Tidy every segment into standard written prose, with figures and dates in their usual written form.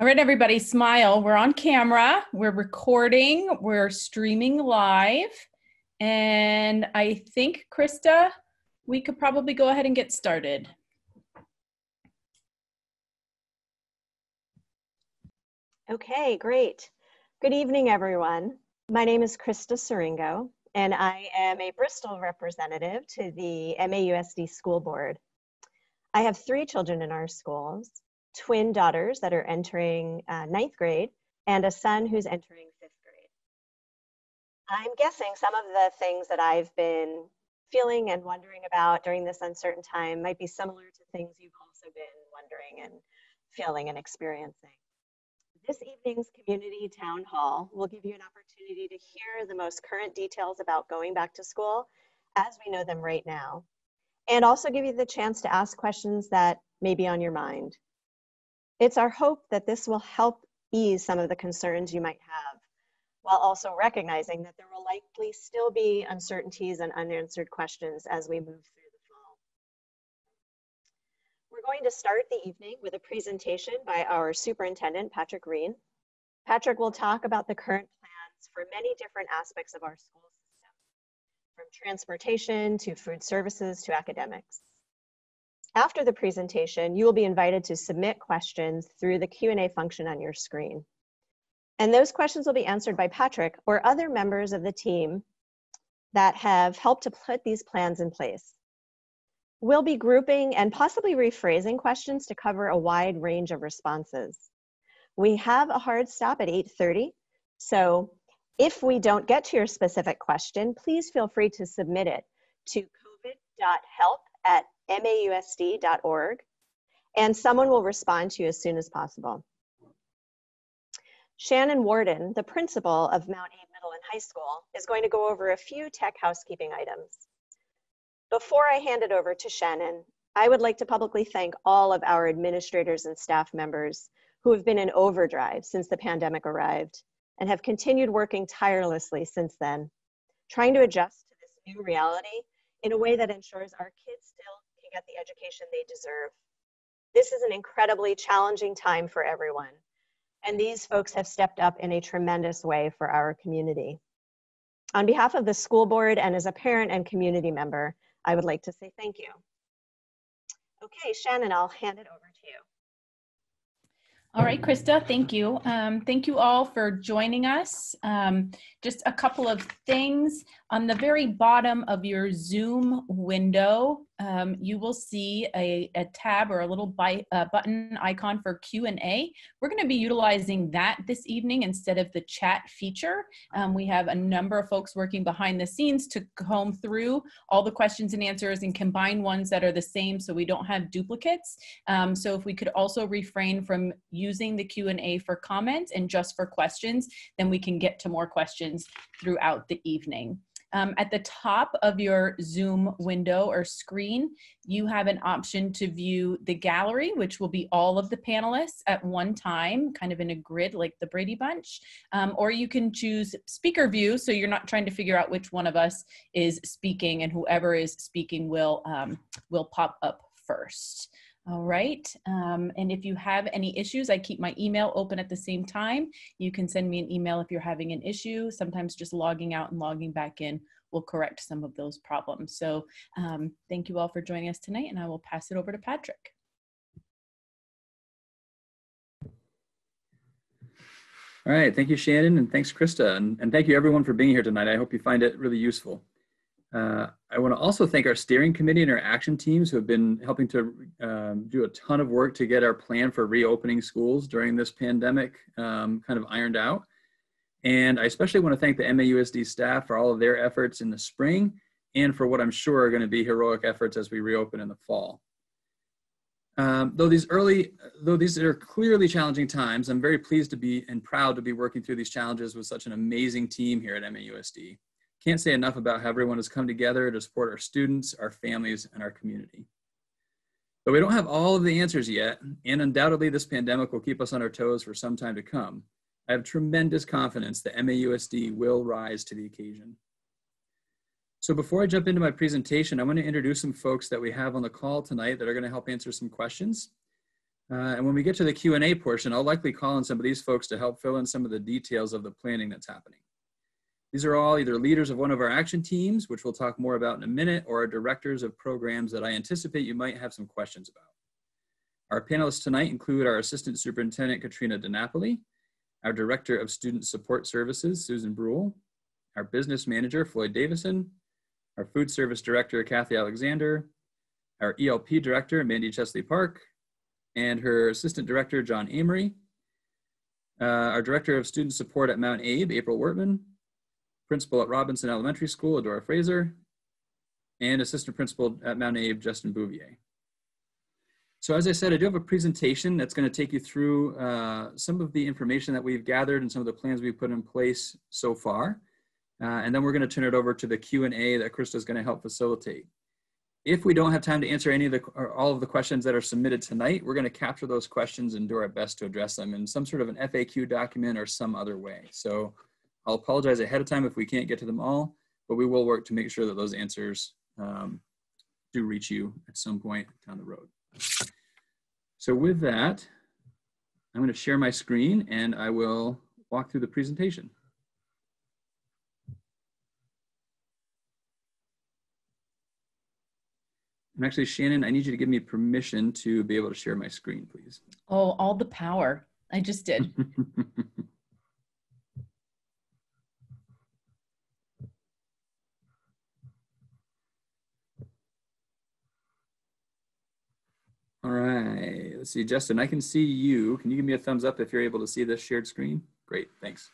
All right, everybody, smile. We're on camera, we're recording, we're streaming live, and I think, Krista, we could probably go ahead and get started. Okay, great. Good evening, everyone. My name is Krista Siringo, and I am a Bristol representative to the MAUSD School Board. I have 3 children in our schools, twin daughters that are entering 9th grade, and a son who's entering 5th grade. I'm guessing some of the things that I've been feeling and wondering about during this uncertain time might be similar to things you've also been wondering and feeling and experiencing. This evening's community town hall will give you an opportunity to hear the most current details about going back to school as we know them right now, and also give you the chance to ask questions that may be on your mind. It's our hope that this will help ease some of the concerns you might have, while also recognizing that there will likely still be uncertainties and unanswered questions as we move through the fall. We're going to start the evening with a presentation by our superintendent, Patrick Reen. Patrick will talk about the current plans for many different aspects of our school system, from transportation to food services to academics. After the presentation, you will be invited to submit questions through the Q&A function on your screen. And those questions will be answered by Patrick or other members of the team that have helped to put these plans in place. We'll be grouping and possibly rephrasing questions to cover a wide range of responses. We have a hard stop at 8:30, so if we don't get to your specific question, please feel free to submit it to covid.help@mausd.org, and someone will respond to you as soon as possible. Shannon Warden, the principal of Mount Aid Middle and High School, is going to go over a few tech housekeeping items. Before I hand it over to Shannon, I would like to publicly thank all of our administrators and staff members who have been in overdrive since the pandemic arrived and have continued working tirelessly since then, trying to adjust to this new reality in a way that ensures our kids still can get the education they deserve. This is an incredibly challenging time for everyone, and these folks have stepped up in a tremendous way for our community. On behalf of the school board and as a parent and community member, I would like to say thank you. Okay, Shannon, I'll hand it over to you. All right, Krista, thank you. Thank you all for joining us. Just a couple of things. On the very bottom of your Zoom window, you will see a tab or a little button icon for Q&A. We're going to be utilizing that this evening instead of the chat feature. We have a number of folks working behind the scenes to comb through all the questions and answers and combine ones that are the same so we don't have duplicates. So if we could also refrain from using the Q&A for comments and just for questions, then we can get to more questions throughout the evening. At the top of your Zoom window or screen, you have an option to view the gallery, which will be all of the panelists at one time, kind of in a grid like the Brady Bunch. Or you can choose speaker view, so you're not trying to figure out which one of us is speaking, and whoever is speaking will pop up first. All right, and if you have any issues, I keep my email open at the same time. You can send me an email if you're having an issue. Sometimes just logging out and logging back in will correct some of those problems. So thank you all for joining us tonight, and I will pass it over to Patrick. All right, thank you, Shannon, and thanks, Krista, and thank you everyone for being here tonight. I hope you find it really useful. I want to also thank our steering committee and our action teams who have been helping to do a ton of work to get our plan for reopening schools during this pandemic kind of ironed out. And I especially want to thank the MAUSD staff for all of their efforts in the spring and for what I'm sure are going to be heroic efforts as we reopen in the fall. Though these are clearly challenging times, I'm very pleased to be and proud to be working through these challenges with such an amazing team here at MAUSD. Can't say enough about how everyone has come together to support our students, our families, and our community. But we don't have all of the answers yet, and undoubtedly this pandemic will keep us on our toes for some time to come. I have tremendous confidence that MAUSD will rise to the occasion. So before I jump into my presentation, I want to introduce some folks that we have on the call tonight that are going to help answer some questions. And when we get to the Q&A portion, I'll likely call on some of these folks to help fill in some of the details of the planning that's happening. These are all either leaders of one of our action teams, which we'll talk more about in a minute, or directors of programs that I anticipate you might have some questions about. Our panelists tonight include our Assistant Superintendent, Katrina DiNapoli, our Director of Student Support Services, Susan Brule, our Business Manager, Floyd Davison, our Food Service Director, Kathy Alexander, our ELP Director, Mandy Chesley Park, and her Assistant Director, John Amory, our Director of Student Support at Mount Abe, April Wortman, Principal at Robinson Elementary School, Adora Fraser, and Assistant Principal at Mount Abe, Justin Bouvier. So as I said, I do have a presentation that's going to take you through some of the information that we've gathered and some of the plans we've put in place so far. And then we're going to turn it over to the Q&A that Krista is going to help facilitate. If we don't have time to answer any of the or all of the questions that are submitted tonight, we're going to capture those questions and do our best to address them in some sort of an FAQ document or some other way. So I'll apologize ahead of time if we can't get to them all, but we will work to make sure that those answers do reach you at some point down the road. So with that, I'm going to share my screen and I will walk through the presentation. And actually, Shannon, I need you to give me permission to be able to share my screen, please. Oh, all the power. I just did. All right, let's see, Justin, I can see you. Can you give me a thumbs up if you're able to see this shared screen? Great, thanks.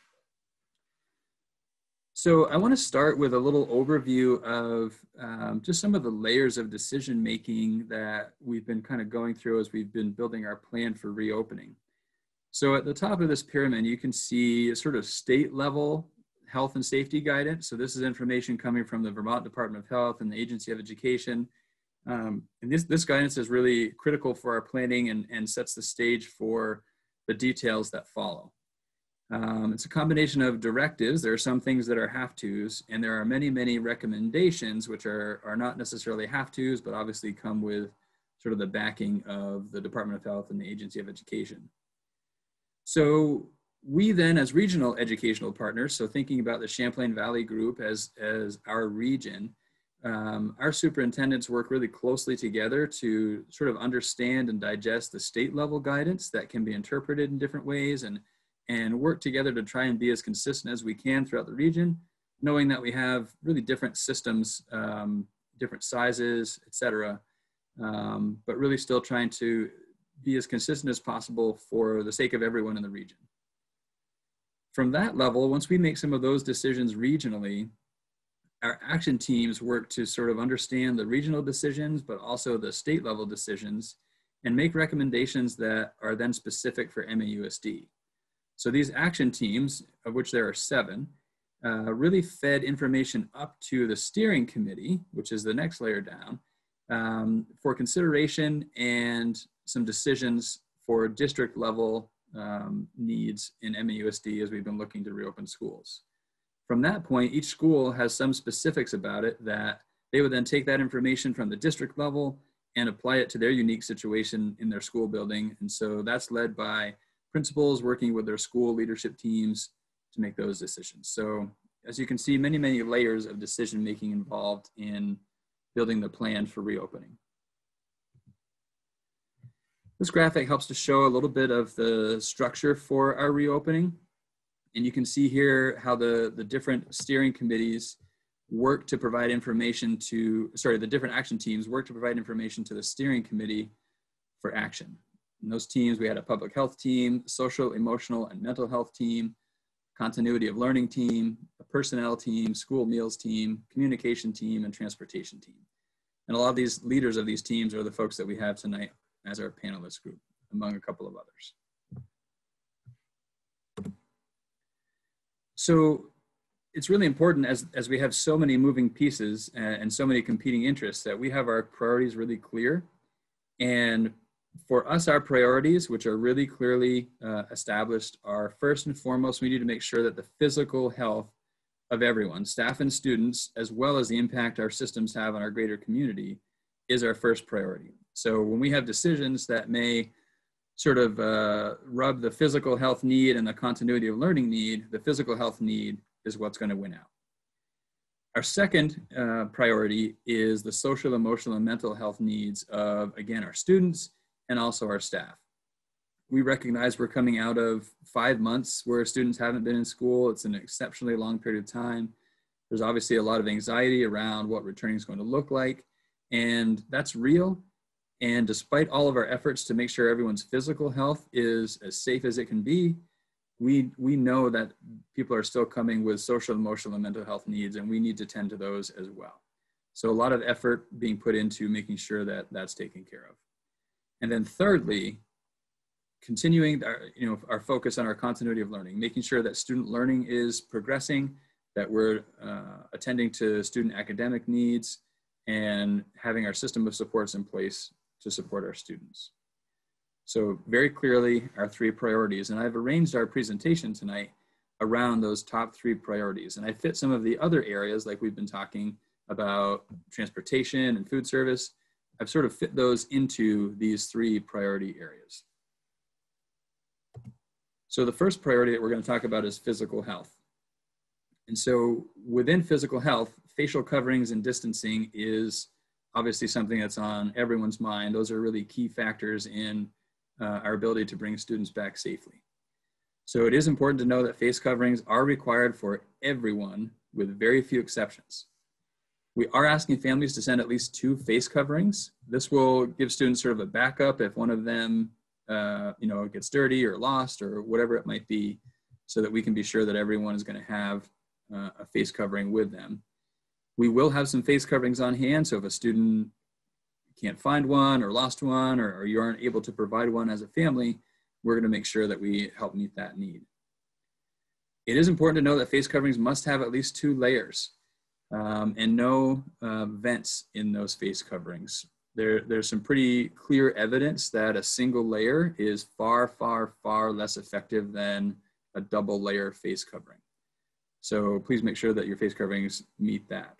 So I want to start with a little overview of just some of the layers of decision making that we've been kind of going through as we've been building our plan for reopening. So at the top of this pyramid, you can see a sort of state level health and safety guidance. So this is information coming from the Vermont Department of Health and the Agency of Education. And this guidance is really critical for our planning and sets the stage for the details that follow. It's a combination of directives. There are some things that are have-tos, and there are many, many recommendations which are not necessarily have-tos, but obviously come with sort of the backing of the Department of Health and the Agency of Education. So we then, as regional educational partners, so thinking about the Champlain Valley Group as our region, our superintendents work really closely together to sort of understand and digest the state level guidance that can be interpreted in different ways and work together to try and be as consistent as we can throughout the region, knowing that we have really different systems, different sizes, et cetera, but really still trying to be as consistent as possible for the sake of everyone in the region. From that level, once we make some of those decisions regionally, our action teams work to sort of understand the regional decisions, but also the state level decisions, and make recommendations that are then specific for MAUSD. So these action teams, of which there are 7, really fed information up to the steering committee, which is the next layer down, for consideration and some decisions for district level needs in MAUSD as we've been looking to reopen schools. From that point, each school has some specifics about it that they would then take that information from the district level and apply it to their unique situation in their school building. And so that's led by principals working with their school leadership teams to make those decisions. So as you can see, many, many layers of decision making involved in building the plan for reopening. This graphic helps to show a little bit of the structure for our reopening. And you can see here how the different steering committees work to provide information to, the different action teams work to provide information to the steering committee for action. In those teams, we had a public health team, social, emotional, and mental health team, continuity of learning team, a personnel team, school meals team, communication team, and transportation team. And a lot of these leaders of these teams are the folks that we have tonight as our panelist group, among a couple of others. So it's really important as we have so many moving pieces and so many competing interests that we have our priorities really clear. And for us, our priorities, which are really clearly established, are first and foremost, we need to make sure that the physical health of everyone, staff and students, as well as the impact our systems have on our greater community, is our first priority. So when we have decisions that may sort of rub the physical health need and the continuity of learning need, the physical health need is what's going to win out. Our second priority is the social, emotional, and mental health needs of, again, our students and also our staff. We recognize we're coming out of 5 months where students haven't been in school. It's an exceptionally long period of time. There's obviously a lot of anxiety around what returning is going to look like, and that's real. And despite all of our efforts to make sure everyone's physical health is as safe as it can be, we know that people are still coming with social, emotional, and mental health needs, and we need to tend to those as well. So a lot of effort being put into making sure that that's taken care of. And then thirdly, continuing our focus on our continuity of learning, making sure that student learning is progressing, that we're attending to student academic needs, and having our system of supports in place to support our students. So very clearly, our 3 priorities, and I've arranged our presentation tonight around those top 3 priorities. And I fit some of the other areas, like we've been talking about transportation and food service. I've sort of fit those into these 3 priority areas. So the first priority that we're going to talk about is physical health. And so within physical health, facial coverings and distancing is obviously something that's on everyone's mind. Those are really key factors in our ability to bring students back safely. So it is important to know that face coverings are required for everyone with very few exceptions. We are asking families to send at least 2 face coverings. This will give students sort of a backup if one of them gets dirty or lost or whatever it might be, so that we can be sure that everyone is going to have a face covering with them. We will have some face coverings on hand, so if a student can't find one or lost one, or you aren't able to provide one as a family, we're going to make sure that we help meet that need. It is important to know that face coverings must have at least 2 layers and no vents in those face coverings. There's some pretty clear evidence that a single layer is far, far, far less effective than a double layer face covering. So please make sure that your face coverings meet that.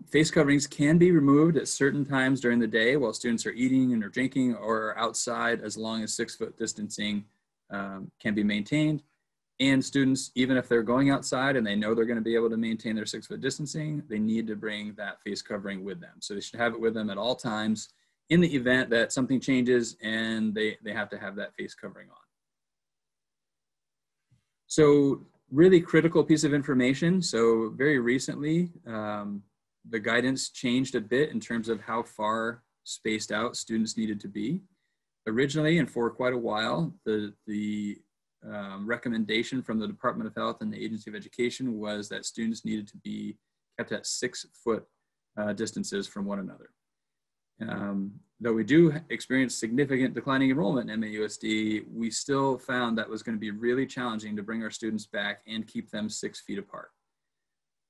Face coverings can be removed at certain times during the day while students are eating and or drinking or outside, as long as 6-foot distancing can be maintained. And students, even if they're going outside and they know they're going to be able to maintain their 6-foot distancing, they need to bring that face covering with them. So they should have it with them at all times in the event that something changes and they have to have that face covering on. So really critical piece of information. So very recently, the guidance changed a bit in terms of how far spaced out students needed to be. Originally, and for quite a while, the recommendation from the Department of Health and the Agency of Education was that students needed to be kept at 6-foot distances from one another. Though we do experience significant declining enrollment in MAUSD, we still found that was going to be really challenging to bring our students back and keep them 6 feet apart.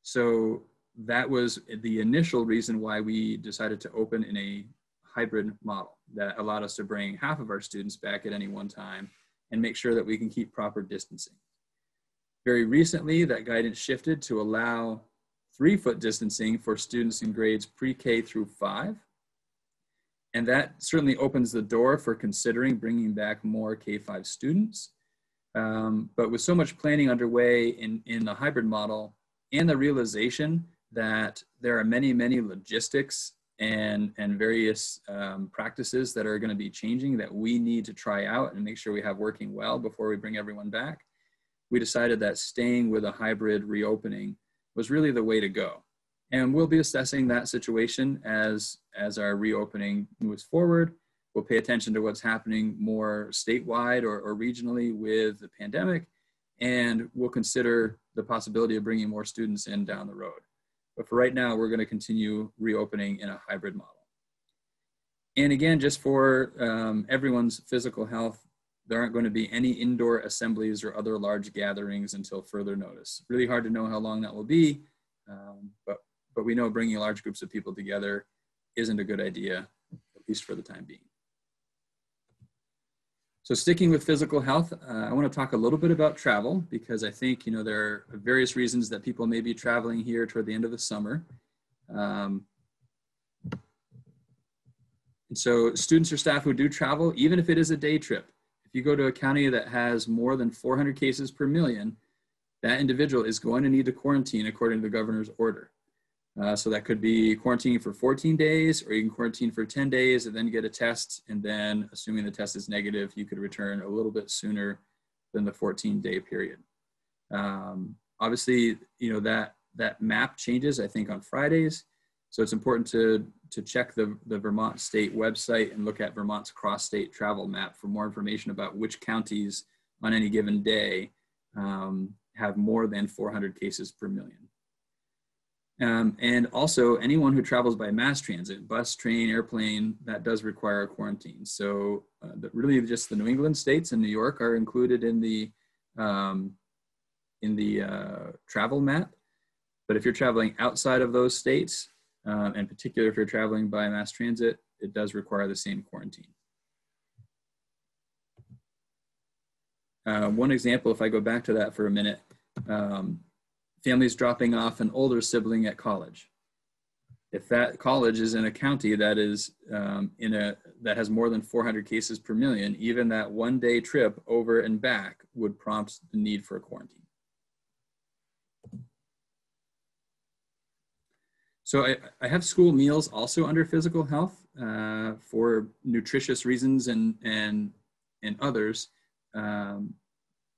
So that was the initial reason why we decided to open in a hybrid model that allowed us to bring half of our students back at any one time and make sure that we can keep proper distancing. Very recently, that guidance shifted to allow 3-foot distancing for students in grades pre-K through 5. And that certainly opens the door for considering bringing back more K-5 students. But with so much planning underway in the hybrid model and the realization that there are many, many logistics and various practices that are going to be changing that we need to try out and make sure we have working well before we bring everyone back, we decided that staying with a hybrid reopening was really the way to go. And we'll be assessing that situation as our reopening moves forward. We'll pay attention to what's happening more statewide or regionally with the pandemic, and we'll consider the possibility of bringing more students in down the road. But for right now, we're going to continue reopening in a hybrid model. And again, just for everyone's physical health, there aren't going to be any indoor assemblies or other large gatherings until further notice. Really hard to know how long that will be, but we know bringing large groups of people together isn't a good idea, at least for the time being. So sticking with physical health, I want to talk a little bit about travel, because I think there are various reasons that people may be traveling here toward the end of the summer. And so students or staff who do travel, even if it is a day trip, if you go to a county that has more than 400 cases per million, that individual is going to need to quarantine according to the governor's order. So that could be quarantining for 14 days, or you can quarantine for 10 days and then get a test. And then assuming the test is negative, you could return a little bit sooner than the 14-day period. Obviously, you know, that map changes, I think, on Fridays. So it's important to check the Vermont state website and look at Vermont's cross-state travel map for more information about which counties on any given day have more than 400 cases per million. And also anyone who travels by mass transit, bus, train, airplane, that does require a quarantine. So really just the New England states and New York are included in the travel map. But if you're traveling outside of those states, in particular if you're traveling by mass transit, it does require the same quarantine. One example, if I go back to that for a minute, families dropping off an older sibling at college. If that college is in a county that is that has more than 400 cases per million, even that one-day trip over and back would prompt the need for a quarantine. So I have school meals also under physical health for nutritious reasons and others.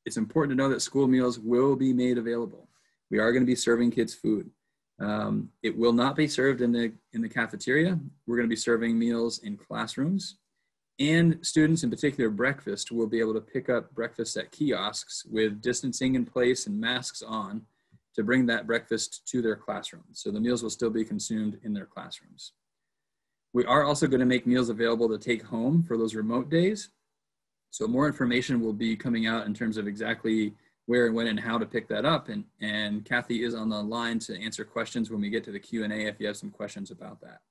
It's important to know that school meals will be made available. We are going to be serving kids food. It will not be served in the cafeteria. We're going to be serving meals in classrooms, and students, in particular breakfast, will be able to pick up breakfast at kiosks with distancing in place and masks on to bring that breakfast to their classrooms. So the meals will still be consumed in their classrooms. We are also going to make meals available to take home for those remote days. So more information will be coming out in terms of exactly where and when and how to pick that up. And Kathy is on the line to answer questions when we get to the Q&A if you have some questions about that.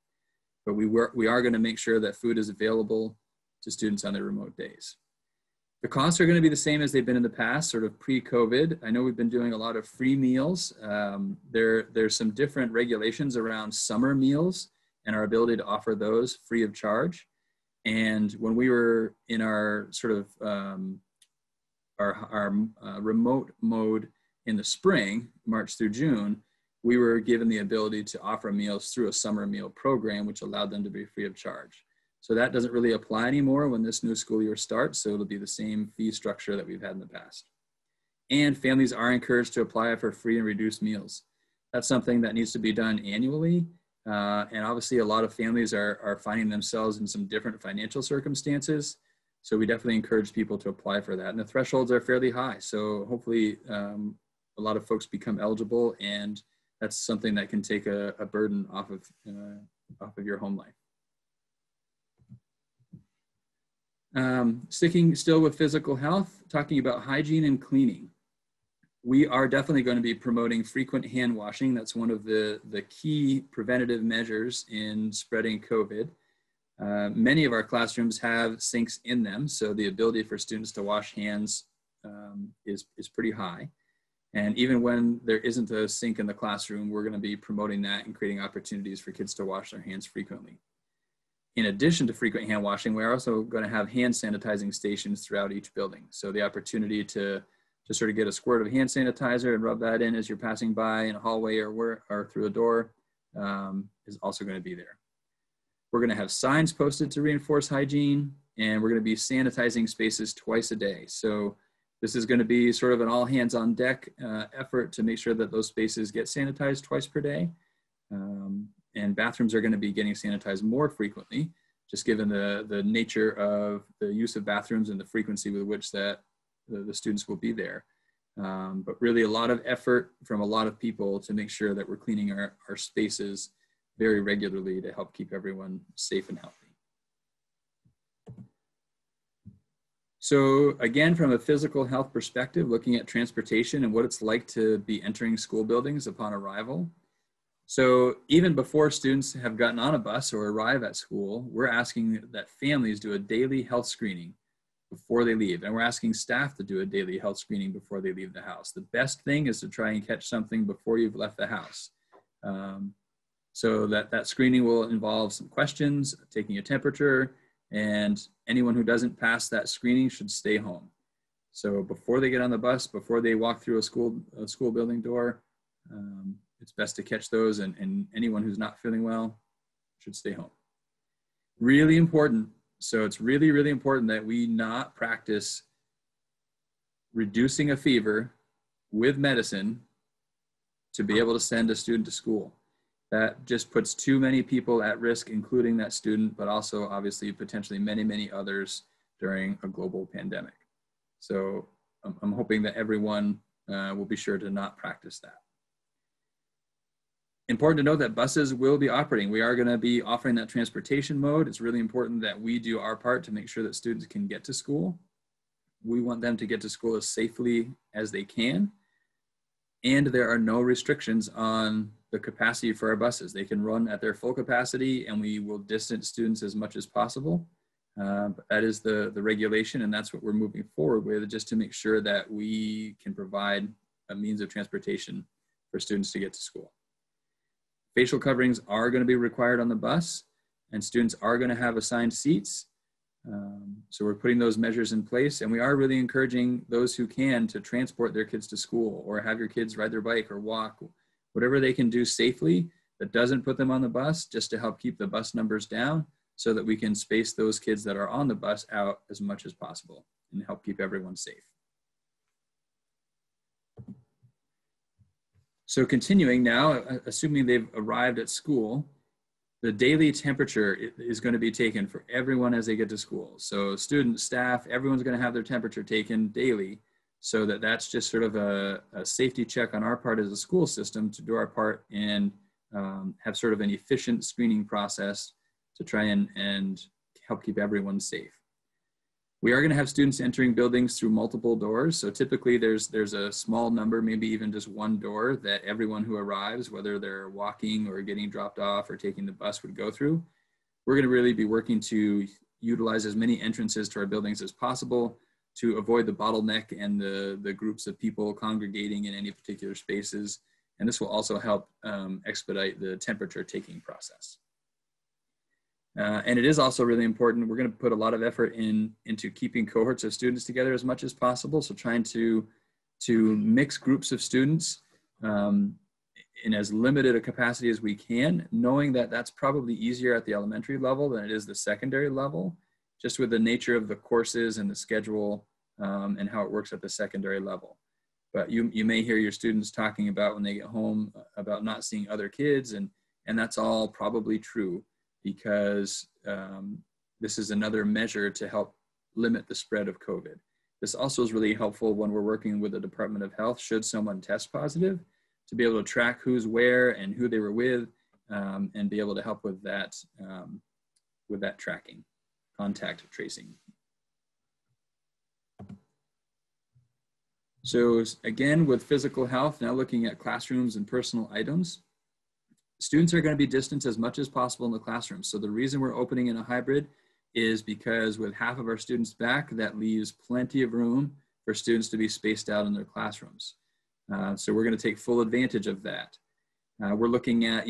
But we are going to make sure that food is available to students on their remote days. The costs are going to be the same as they've been in the past, sort of pre-COVID. I know we've been doing a lot of free meals. There's some different regulations around summer meals and our ability to offer those free of charge. And when we were in our sort of our remote mode in the spring, March through June, we were given the ability to offer meals through a summer meal program, which allowed them to be free of charge. So that doesn't really apply anymore when this new school year starts. So it'll be the same fee structure that we've had in the past. And families are encouraged to apply for free and reduced meals. That's something that needs to be done annually. And obviously a lot of families are finding themselves in some different financial circumstances. So we definitely encourage people to apply for that. And the thresholds are fairly high. So hopefully a lot of folks become eligible, and that's something that can take a burden off of your home life. Sticking still with physical health, talking about hygiene and cleaning. We are definitely going to be promoting frequent hand washing. That's one of the key preventative measures in spreading COVID. Many of our classrooms have sinks in them, so the ability for students to wash hands is pretty high. And even when there isn't a sink in the classroom, we're going to be promoting that and creating opportunities for kids to wash their hands frequently. In addition to frequent hand washing, we're also going to have hand sanitizing stations throughout each building. So the opportunity to sort of get a squirt of hand sanitizer and rub that in as you're passing by in a hallway or through a door is also going to be there. We're going to have signs posted to reinforce hygiene, and we're going to be sanitizing spaces twice a day. So this is going to be sort of an all hands on deck effort to make sure that those spaces get sanitized twice per day. And bathrooms are going to be getting sanitized more frequently, just given the nature of the use of bathrooms and the frequency with which that the students will be there. But really a lot of effort from a lot of people to make sure that we're cleaning our spaces very regularly to help keep everyone safe and healthy. So again, from a physical health perspective, looking at transportation and what it's like to be entering school buildings upon arrival. So even before students have gotten on a bus or arrive at school, we're asking that families do a daily health screening before they leave. And we're asking staff to do a daily health screening before they leave the house. The best thing is to try and catch something before you've left the house. So that screening will involve some questions, taking a temperature, and anyone who doesn't pass that screening should stay home. So before they get on the bus, before they walk through a school building door, it's best to catch those, and anyone who's not feeling well should stay home. Really important. So it's really, really important that we not practice reducing a fever with medicine to be able to send a student to school. That just puts too many people at risk, including that student, but also obviously potentially many, many others during a global pandemic. So I'm hoping that everyone will be sure to not practice that. Important to note that buses will be operating. We are going to be offering that transportation mode. It's really important that we do our part to make sure that students can get to school. We want them to get to school as safely as they can. And there are no restrictions on the capacity for our buses. They can run at their full capacity, and we will distance students as much as possible. But that is the regulation, and that's what we're moving forward with, just to make sure that we can provide a means of transportation for students to get to school. Facial coverings are going to be required on the bus, and students are going to have assigned seats. So we're putting those measures in place, and we are really encouraging those who can to transport their kids to school, or have your kids ride their bike or walk, whatever they can do safely that doesn't put them on the bus, just to help keep the bus numbers down so that we can space those kids that are on the bus out as much as possible and help keep everyone safe. So continuing now, assuming they've arrived at school, the daily temperature is going to be taken for everyone as they get to school. So students, staff, everyone's going to have their temperature taken daily, so that's just sort of a safety check on our part as a school system to do our part and have sort of an efficient screening process to try and help keep everyone safe. We are going to have students entering buildings through multiple doors. So typically there's a small number, maybe even just one door that everyone who arrives, whether they're walking or getting dropped off or taking the bus, would go through. We're going to really be working to utilize as many entrances to our buildings as possible to avoid the bottleneck and the groups of people congregating in any particular spaces. And this will also help expedite the temperature taking process. And it is also really important, we're going to put a lot of effort into keeping cohorts of students together as much as possible. So trying to mix groups of students in as limited a capacity as we can, knowing that that's probably easier at the elementary level than it is the secondary level, just with the nature of the courses and the schedule and how it works at the secondary level. But you may hear your students talking about when they get home about not seeing other kids, and that's all probably true, because this is another measure to help limit the spread of COVID. This also is really helpful when we're working with the Department of Health, should someone test positive, to be able to track who's where and who they were with, and be able to help with that tracking, contact tracing. So again, with physical health, now looking at classrooms and personal items, students are going to be distanced as much as possible in the classroom. So the reason we're opening in a hybrid is because with half of our students back, that leaves plenty of room for students to be spaced out in their classrooms. So we're going to take full advantage of that. We're looking at,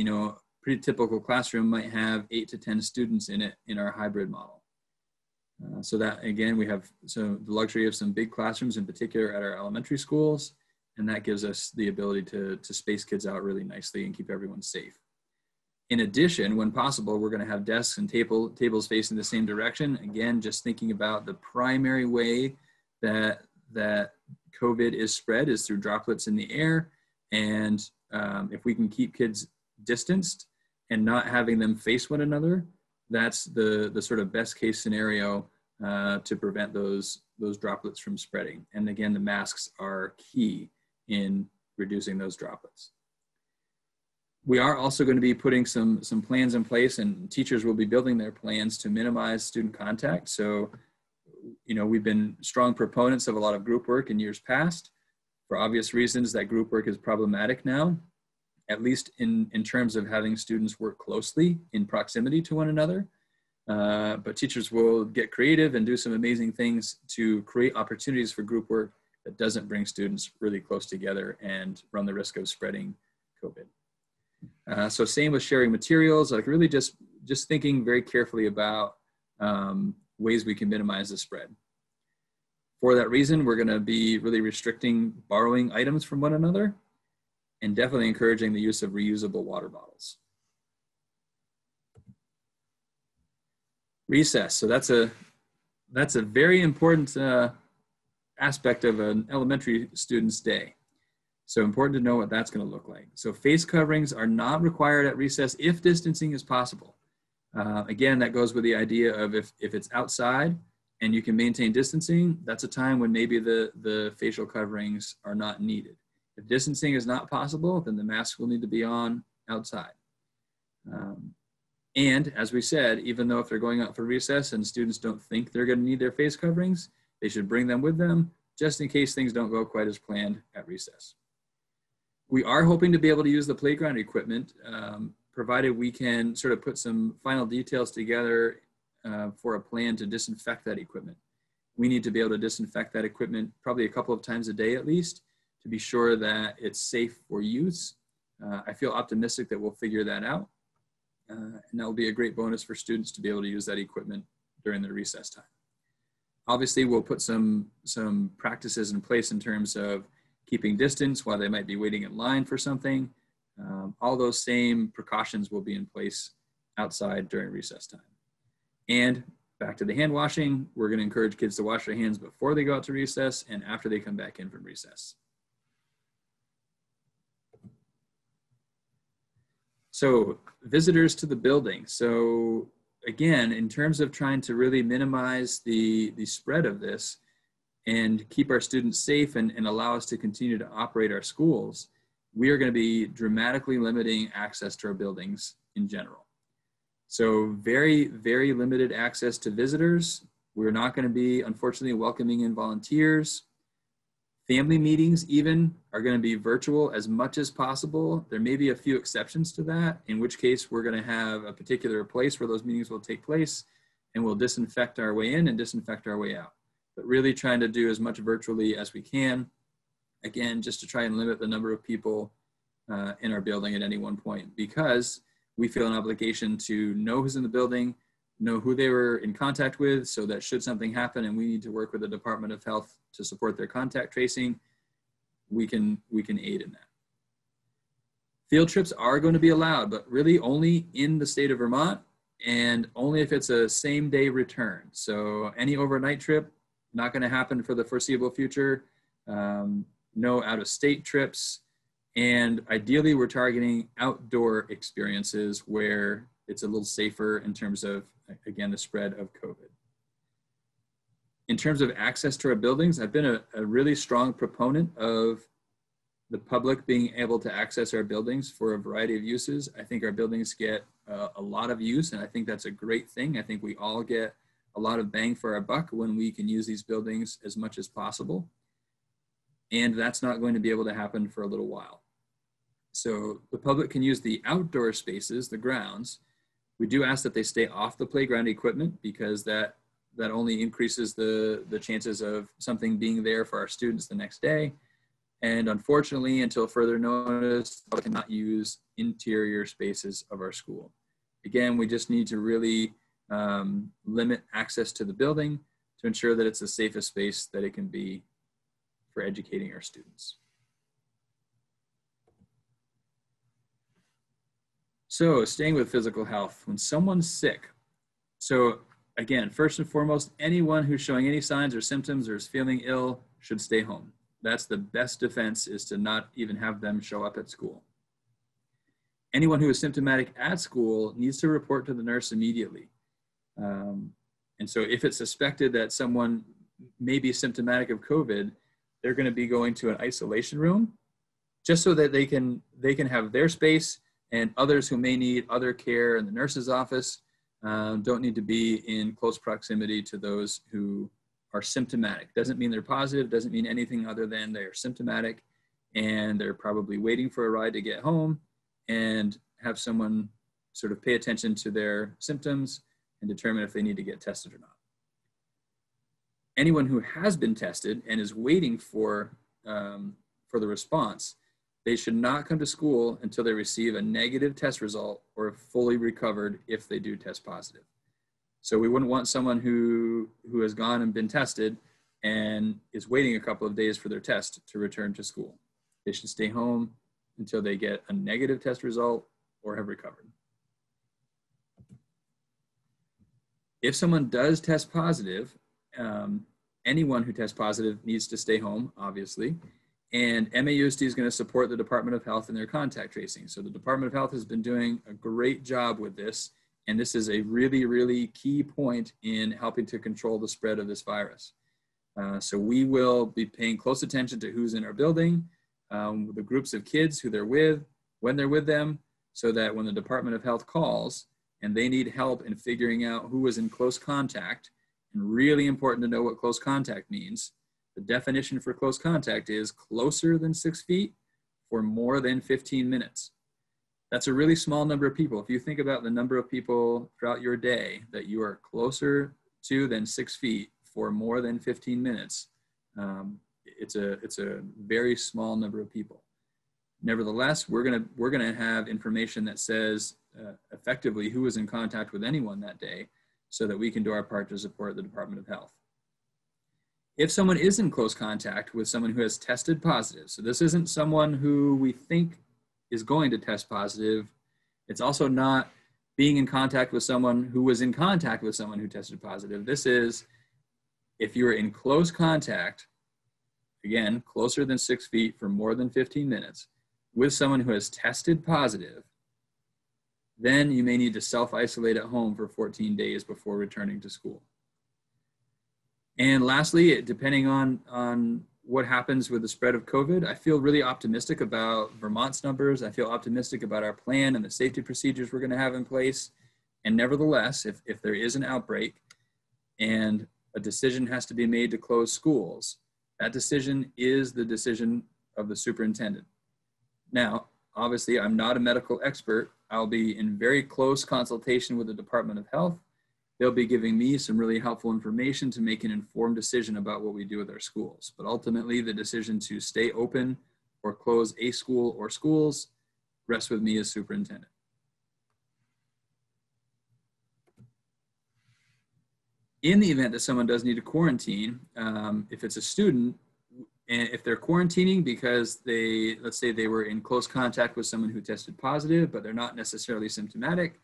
pretty typical classroom might have 8 to 10 students in it in our hybrid model. So that, again, we have the luxury of some big classrooms, in particular at our elementary schools, and that gives us the ability to space kids out really nicely and keep everyone safe. In addition, when possible, we're going to have desks and tables facing the same direction. Again, just thinking about the primary way that COVID is spread is through droplets in the air. And if we can keep kids distanced and not having them face one another, that's the sort of best case scenario to prevent those droplets from spreading. And again, the masks are key in reducing those droplets. We are also going to be putting some plans in place, and teachers will be building their plans to minimize student contact. So, we've been strong proponents of a lot of group work in years past. For obvious reasons, that group work is problematic now, at least in terms of having students work closely in proximity to one another. But teachers will get creative and do some amazing things to create opportunities for group work that doesn't bring students really close together and run the risk of spreading COVID. So same with sharing materials, like really just thinking very carefully about ways we can minimize the spread. For that reason, we're going to be really restricting borrowing items from one another and definitely encouraging the use of reusable water bottles. Recess. So that's a very important aspect of an elementary student's day. So important to know what that's going to look like. So face coverings are not required at recess if distancing is possible. Again, that goes with the idea of if it's outside and you can maintain distancing, that's a time when maybe the facial coverings are not needed. If distancing is not possible, then the mask will need to be on outside. And as we said, even though if they're going out for recess and students don't think they're going to need their face coverings, they should bring them with them just in case things don't go quite as planned at recess. We are hoping to be able to use the playground equipment, provided we can sort of put some final details together for a plan to disinfect that equipment. We need to be able to disinfect that equipment probably a couple of times a day at least to be sure that it's safe for use. I feel optimistic that we'll figure that out. And that will be a great bonus for students to be able to use that equipment during their recess time. Obviously, we'll put some practices in place in terms of keeping distance while they might be waiting in line for something. All those same precautions will be in place outside during recess time. And back to the hand washing, we're going to encourage kids to wash their hands before they go out to recess and after they come back in from recess. So visitors to the building. So again, in terms of trying to really minimize the spread of this and keep our students safe and allow us to continue to operate our schools, we are going to be dramatically limiting access to our buildings in general. So very, very limited access to visitors. We're not going to be, unfortunately, welcoming in volunteers. Family meetings even are going to be virtual as much as possible. There may be a few exceptions to that, in which case we're going to have a particular place where those meetings will take place, and we'll disinfect our way in and disinfect our way out. But really trying to do as much virtually as we can, again, just to try and limit the number of people in our building at any one point, because we feel an obligation to know who's in the building, know who they were in contact with, so that should something happen and we need to work with the Department of Health to support their contact tracing, we can aid in that. Field trips are going to be allowed, but really only in the state of Vermont and only if it's a same day return. So any overnight trip, not going to happen for the foreseeable future. No out of state trips. And ideally we're targeting outdoor experiences where it's a little safer in terms of, again, the spread of COVID. In terms of access to our buildings, I've been a really strong proponent of the public being able to access our buildings for a variety of uses. I think our buildings get a lot of use, and I think that's a great thing. I think we all get a lot of bang for our buck when we can use these buildings as much as possible. And that's not going to be able to happen for a little while. So the public can use the outdoor spaces, the grounds. We do ask that they stay off the playground equipment because that only increases the chances of something being there for our students the next day. And unfortunately, until further notice, we cannot use interior spaces of our school. Again, we just need to really limit access to the building to ensure that it's the safest space that it can be for educating our students. So staying with physical health, when someone's sick, so again, first and foremost, anyone who's showing any signs or symptoms or is feeling ill should stay home. That's the best defense, is to not even have them show up at school. Anyone who is symptomatic at school needs to report to the nurse immediately. And so if it's suspected that someone may be symptomatic of COVID, they're going to be going to an isolation room just so that they can have their space, and others who may need other care in the nurse's office don't need to be in close proximity to those who are symptomatic. Doesn't mean they're positive, doesn't mean anything other than they are symptomatic, and they're probably waiting for a ride to get home, and have someone sort of pay attention to their symptoms and determine if they need to get tested or not. Anyone who has been tested and is waiting for the response, They should not come to school until they receive a negative test result or have fully recovered if they do test positive. So we wouldn't want someone who has gone and been tested and is waiting a couple of days for their test to return to school. They should stay home until they get a negative test result or have recovered. If someone does test positive, anyone who tests positive needs to stay home, obviously. And MAUSD is going to support the Department of Health in their contact tracing. So the Department of Health has been doing a great job with this. And this is a really, really key point in helping to control the spread of this virus. So we will be paying close attention to who's in our building, the groups of kids who they're with, when they're with them, so that when the Department of Health calls and they need help in figuring out who was in close contact, and really important to know what close contact means. The definition for close contact is closer than 6 feet for more than 15 minutes. That's a really small number of people. If you think about the number of people throughout your day that you are closer to than 6 feet for more than 15 minutes, it's a very small number of people. Nevertheless, we're gonna have information that says effectively who was in contact with anyone that day, so that we can do our part to support the Department of Health. If someone is in close contact with someone who has tested positive, so this isn't someone who we think is going to test positive, it's also not being in contact with someone who was in contact with someone who tested positive. This is if you're in close contact, again, closer than 6 feet for more than 15 minutes, with someone who has tested positive, then you may need to self-isolate at home for 14 days before returning to school. And lastly, depending on what happens with the spread of COVID, I feel really optimistic about Vermont's numbers. I feel optimistic about our plan and the safety procedures we're gonna have in place. And nevertheless, if there is an outbreak and a decision has to be made to close schools, that decision is the decision of the superintendent. Now, obviously, I'm not a medical expert. I'll be in very close consultation with the Department of Health. They'll be giving me some really helpful information to make an informed decision about what we do with our schools. But ultimately, the decision to stay open or close a school or schools rests with me as superintendent. In the event that someone does need to quarantine, if it's a student, and if they're quarantining because let's say they were in close contact with someone who tested positive, but they're not necessarily symptomatic,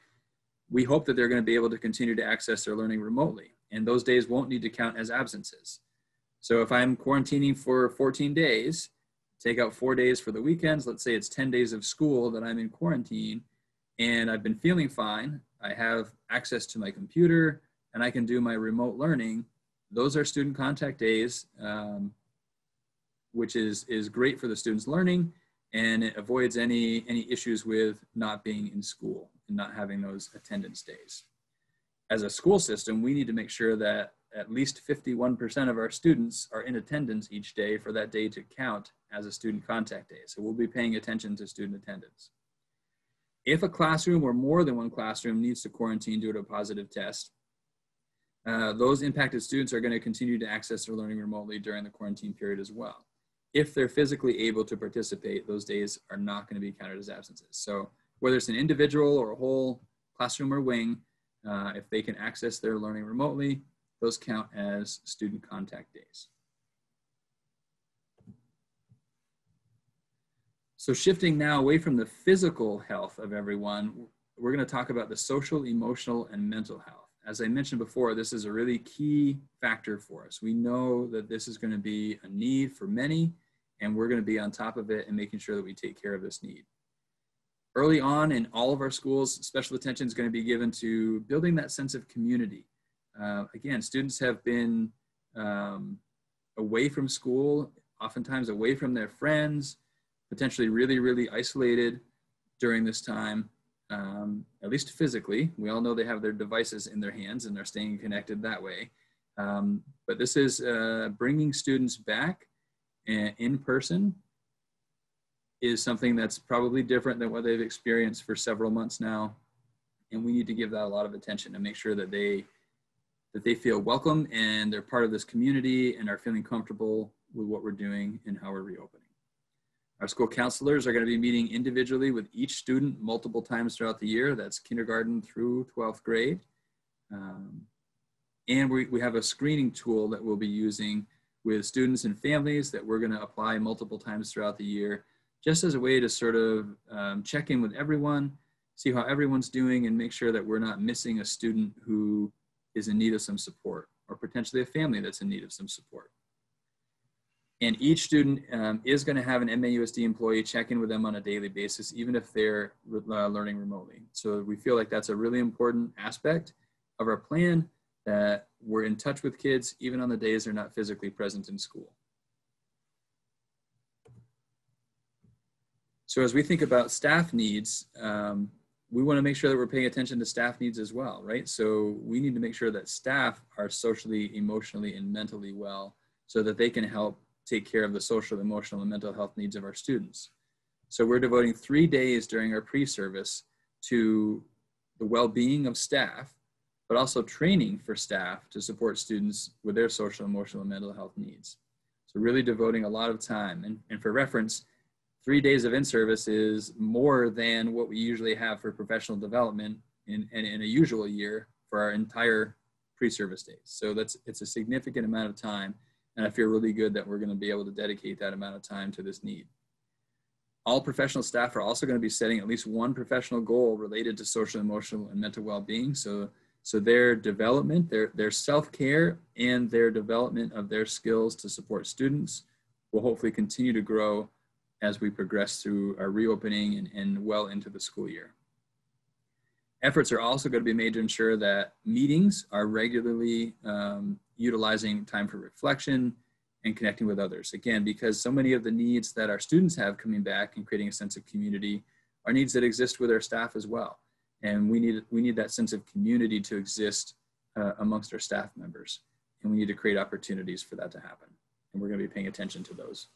we hope that they're going to be able to continue to access their learning remotely. And those days won't need to count as absences. So if I'm quarantining for 14 days, take out 4 days for the weekends, let's say it's 10 days of school that I'm in quarantine, and I've been feeling fine, I have access to my computer, and I can do my remote learning, those are student contact days, which is great for the students' learning, and it avoids any issues with not being in school and not having those attendance days. As a school system, we need to make sure that at least 51% of our students are in attendance each day for that day to count as a student contact day. So we'll be paying attention to student attendance. If a classroom or more than one classroom needs to quarantine due to a positive test, those impacted students are going to continue to access their learning remotely during the quarantine period as well. If they're physically able to participate, those days are not going to be counted as absences. So whether it's an individual or a whole classroom or wing, if they can access their learning remotely, those count as student contact days. So shifting now away from the physical health of everyone, we're going to talk about the social, emotional, and mental health. As I mentioned before, this is a really key factor for us. We know that this is going to be a need for many, and we're going to be on top of it and making sure that we take care of this need. Early on in all of our schools, special attention is going to be given to building that sense of community. Again, students have been away from school, oftentimes away from their friends, potentially really, really isolated during this time, at least physically. We all know they have their devices in their hands and they're staying connected that way. But this is bringing students back in person is something that's probably different than what they've experienced for several months now. And we need to give that a lot of attention and make sure that they feel welcome and they're part of this community and are feeling comfortable with what we're doing and how we're reopening. Our school counselors are going to be meeting individually with each student multiple times throughout the year. That's kindergarten through 12th grade. And we have a screening tool that we'll be using with students and families that we're going to apply multiple times throughout the year, just as a way to sort of check in with everyone, see how everyone's doing, and make sure that we're not missing a student who is in need of some support, or potentially a family that's in need of some support. And each student is going to have an MAUSD employee check in with them on a daily basis, even if they're learning remotely. So we feel like that's a really important aspect of our plan, that we're in touch with kids even on the days they're not physically present in school. So as we think about staff needs, we want to make sure that we're paying attention to staff needs as well, right? So we need to make sure that staff are socially, emotionally, and mentally well, so that they can help take care of the social, emotional, and mental health needs of our students. So we're devoting 3 days during our pre-service to the well-being of staff, but also training for staff to support students with their social, emotional, and mental health needs. So really devoting a lot of time. And for reference, 3 days of in-service is more than what we usually have for professional development in a usual year for our entire pre-service days. So it's a significant amount of time. And I feel really good that we're going to be able to dedicate that amount of time to this need. All professional staff are also going to be setting at least one professional goal related to social, emotional, and mental well-being. So their development, their self-care, and their development of their skills to support students will hopefully continue to grow as we progress through our reopening and well into the school year. Efforts are also going to be made to ensure that meetings are regularly utilizing time for reflection and connecting with others. Again, because so many of the needs that our students have coming back and creating a sense of community are needs that exist with our staff as well. And we need that sense of community to exist amongst our staff members. And we need to create opportunities for that to happen. And we're going to be paying attention to those.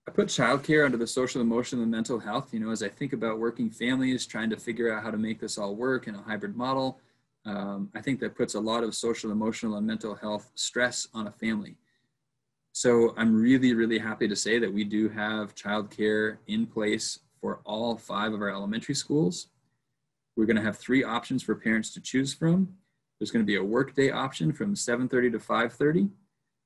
I put childcare under the social, emotional, and mental health. You know, as I think about working families, trying to figure out how to make this all work in a hybrid model, I think that puts a lot of social, emotional, and mental health stress on a family. So I'm really, really happy to say that we do have childcare in place for all 5 of our elementary schools. We're going to have 3 options for parents to choose from. There's going to be a workday option from 7:30 to 5:30.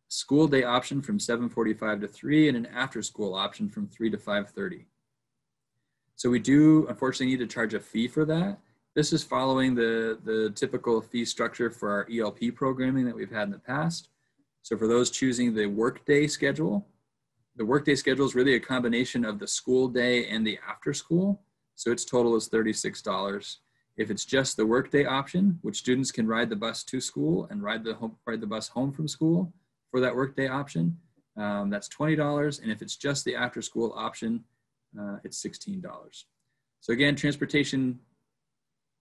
School day option from 7:45 to 3, and an after school option from 3 to 5:30. So we do unfortunately need to charge a fee for that. This is following the typical fee structure for our ELP programming that we've had in the past. So for those choosing the workday schedule is really a combination of the school day and the after school. So its total is $36. If it's just the workday option, which students can ride the bus to school and ride the bus home from school, for that workday option, that's $20. And if it's just the after school option, it's $16. So again, transportation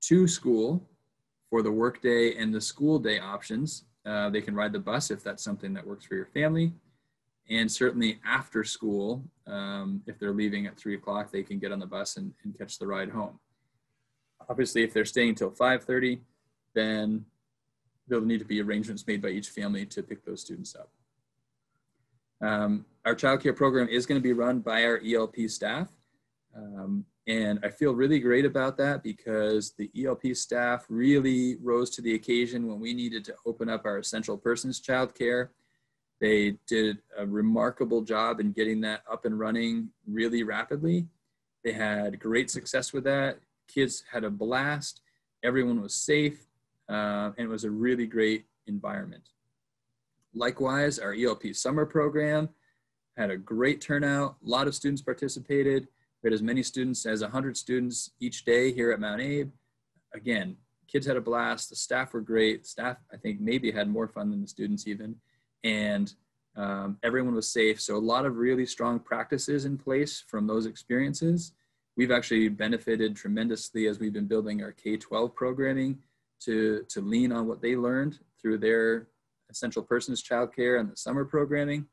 to school for the workday and the school day options, they can ride the bus if that's something that works for your family. And certainly after school, if they're leaving at 3 o'clock, they can get on the bus and catch the ride home. Obviously, if they're staying till 5:30, then there'll need to be arrangements made by each family to pick those students up. Our childcare program is going to be run by our ELP staff. And I feel really great about that because the ELP staff really rose to the occasion when we needed to open up our essential persons childcare. They did a remarkable job in getting that up and running really rapidly. They had great success with that. Kids had a blast. Everyone was safe. And it was a really great environment. Likewise, our ELP summer program had a great turnout. A lot of students participated. We had as many students as 100 students each day here at Mount Abe. Again, kids had a blast. The staff were great. Staff, I think, maybe had more fun than the students even. And everyone was safe. So a lot of really strong practices in place from those experiences. We've actually benefited tremendously as we've been building our K-12 programming to lean on what they learned through their essential persons childcare and the summer programming.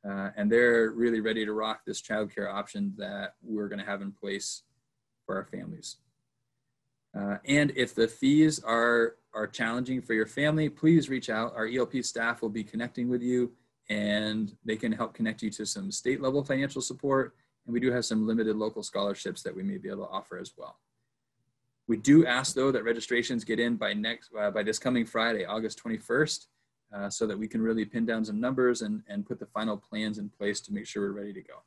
And they're really ready to rock this childcare option that we're going to have in place for our families. And if the fees are challenging for your family, please reach out. Our ELP staff will be connecting with you and they can help connect you to some state level financial support. And we do have some limited local scholarships that we may be able to offer as well. We do ask though that registrations get in by this coming Friday, August 21st, so that we can really pin down some numbers and put the final plans in place to make sure we're ready to go.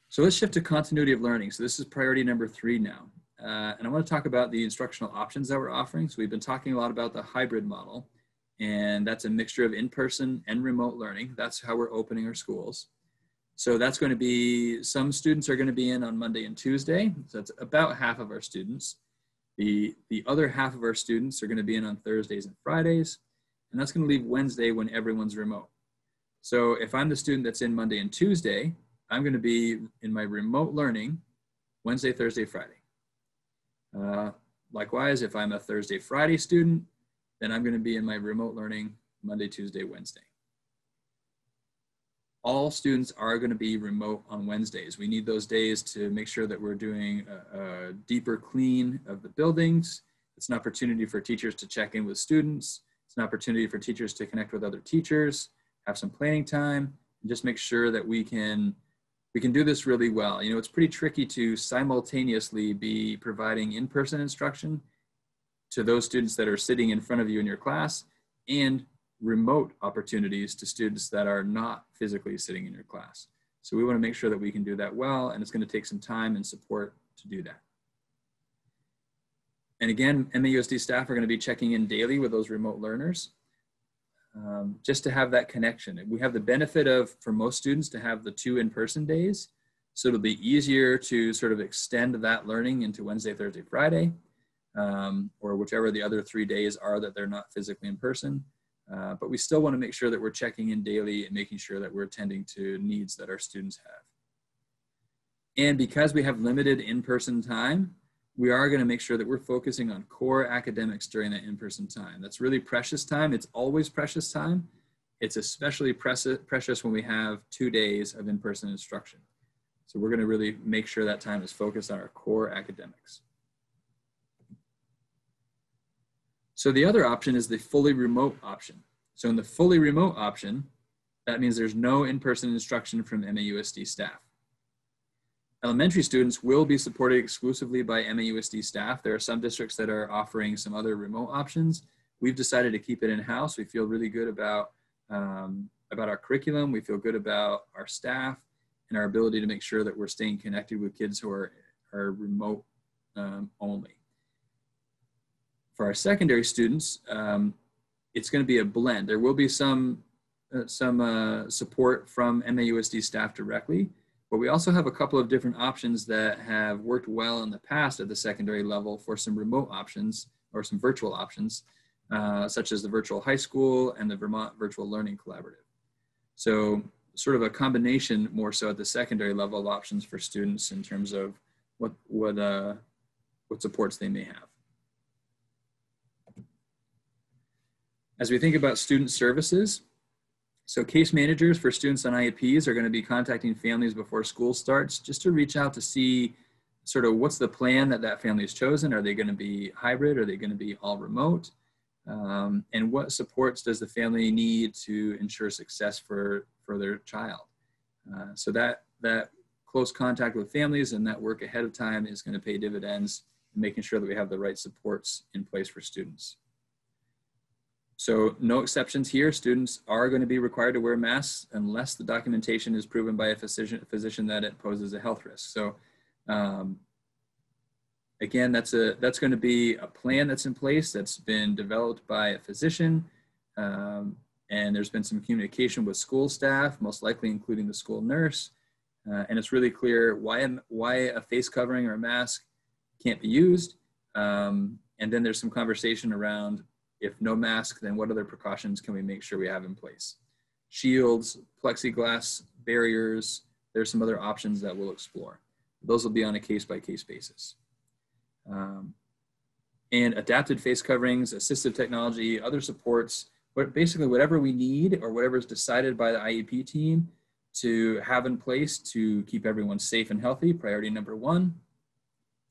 So let's shift to continuity of learning. So this is priority number 3 now. And I want to talk about the instructional options that we're offering. So we've been talking a lot about the hybrid model, and that's a mixture of in-person and remote learning. That's how we're opening our schools. So that's going to be, some students are going to be in on Monday and Tuesday. So that's about half of our students. The other half of our students are going to be in on Thursdays and Fridays. And that's going to leave Wednesday when everyone's remote. So if I'm the student that's in Monday and Tuesday, I'm going to be in my remote learning Wednesday, Thursday, Friday. Likewise, if I'm a Thursday, Friday student, then I'm going to be in my remote learning Monday, Tuesday, Wednesday. All students are going to be remote on Wednesdays. We need those days to make sure that we're doing a deeper clean of the buildings. It's an opportunity for teachers to check in with students. It's an opportunity for teachers to connect with other teachers, have some planning time, and just make sure that we can do this really well. You know, it's pretty tricky to simultaneously be providing in-person instruction to those students that are sitting in front of you in your class and remote opportunities to students that are not physically sitting in your class. So we want to make sure that we can do that well, and it's going to take some time and support to do that. And again, MAUSD staff are going to be checking in daily with those remote learners. Just to have that connection. We have the benefit of, for most students, to have the 2 in-person days. So it'll be easier to sort of extend that learning into Wednesday, Thursday, Friday, or whichever the other 3 days are that they're not physically in person. But we still want to make sure that we're checking in daily and making sure that we're attending to needs that our students have. And because we have limited in-person time, we are going to make sure that we're focusing on core academics during that in-person time. That's really precious time. It's always precious time. It's especially precious when we have 2 days of in-person instruction. So we're going to really make sure that time is focused on our core academics. So the other option is the fully remote option. So in the fully remote option, that means there's no in-person instruction from MAUSD staff. Elementary students will be supported exclusively by MAUSD staff. There are some districts that are offering some other remote options. We've decided to keep it in-house. We feel really good about our curriculum. We feel good about our staff and our ability to make sure that we're staying connected with kids who are remote only. For our secondary students, it's going to be a blend. There will be some support from MAUSD staff directly, but we also have a couple of different options that have worked well in the past at the secondary level for some remote options or some virtual options, such as the Virtual High School and the Vermont Virtual Learning Collaborative. So sort of a combination more so at the secondary level of options for students in terms of what supports they may have. As we think about student services, so case managers for students on IEPs are going to be contacting families before school starts just to reach out to see sort of what's the plan that family has chosen. Are they going to be hybrid? Are they going to be all remote? And what supports does the family need to ensure success for their child? So that close contact with families and that work ahead of time is going to pay dividends in making sure that we have the right supports in place for students. So no exceptions here. Students are going to be required to wear masks unless the documentation is proven by a physician that it poses a health risk. So again, that's going to be a plan that's in place that's been developed by a physician. And there's been some communication with school staff, most likely including the school nurse. And it's really clear why a face covering or a mask can't be used. And then there's some conversation around, if no mask, then what other precautions can we make sure we have in place? Shields, plexiglass barriers, there's some other options that we'll explore. Those will be on a case-by-case basis. And adapted face coverings, assistive technology, other supports, but basically whatever we need or whatever is decided by the IEP team to have in place to keep everyone safe and healthy, priority number 1,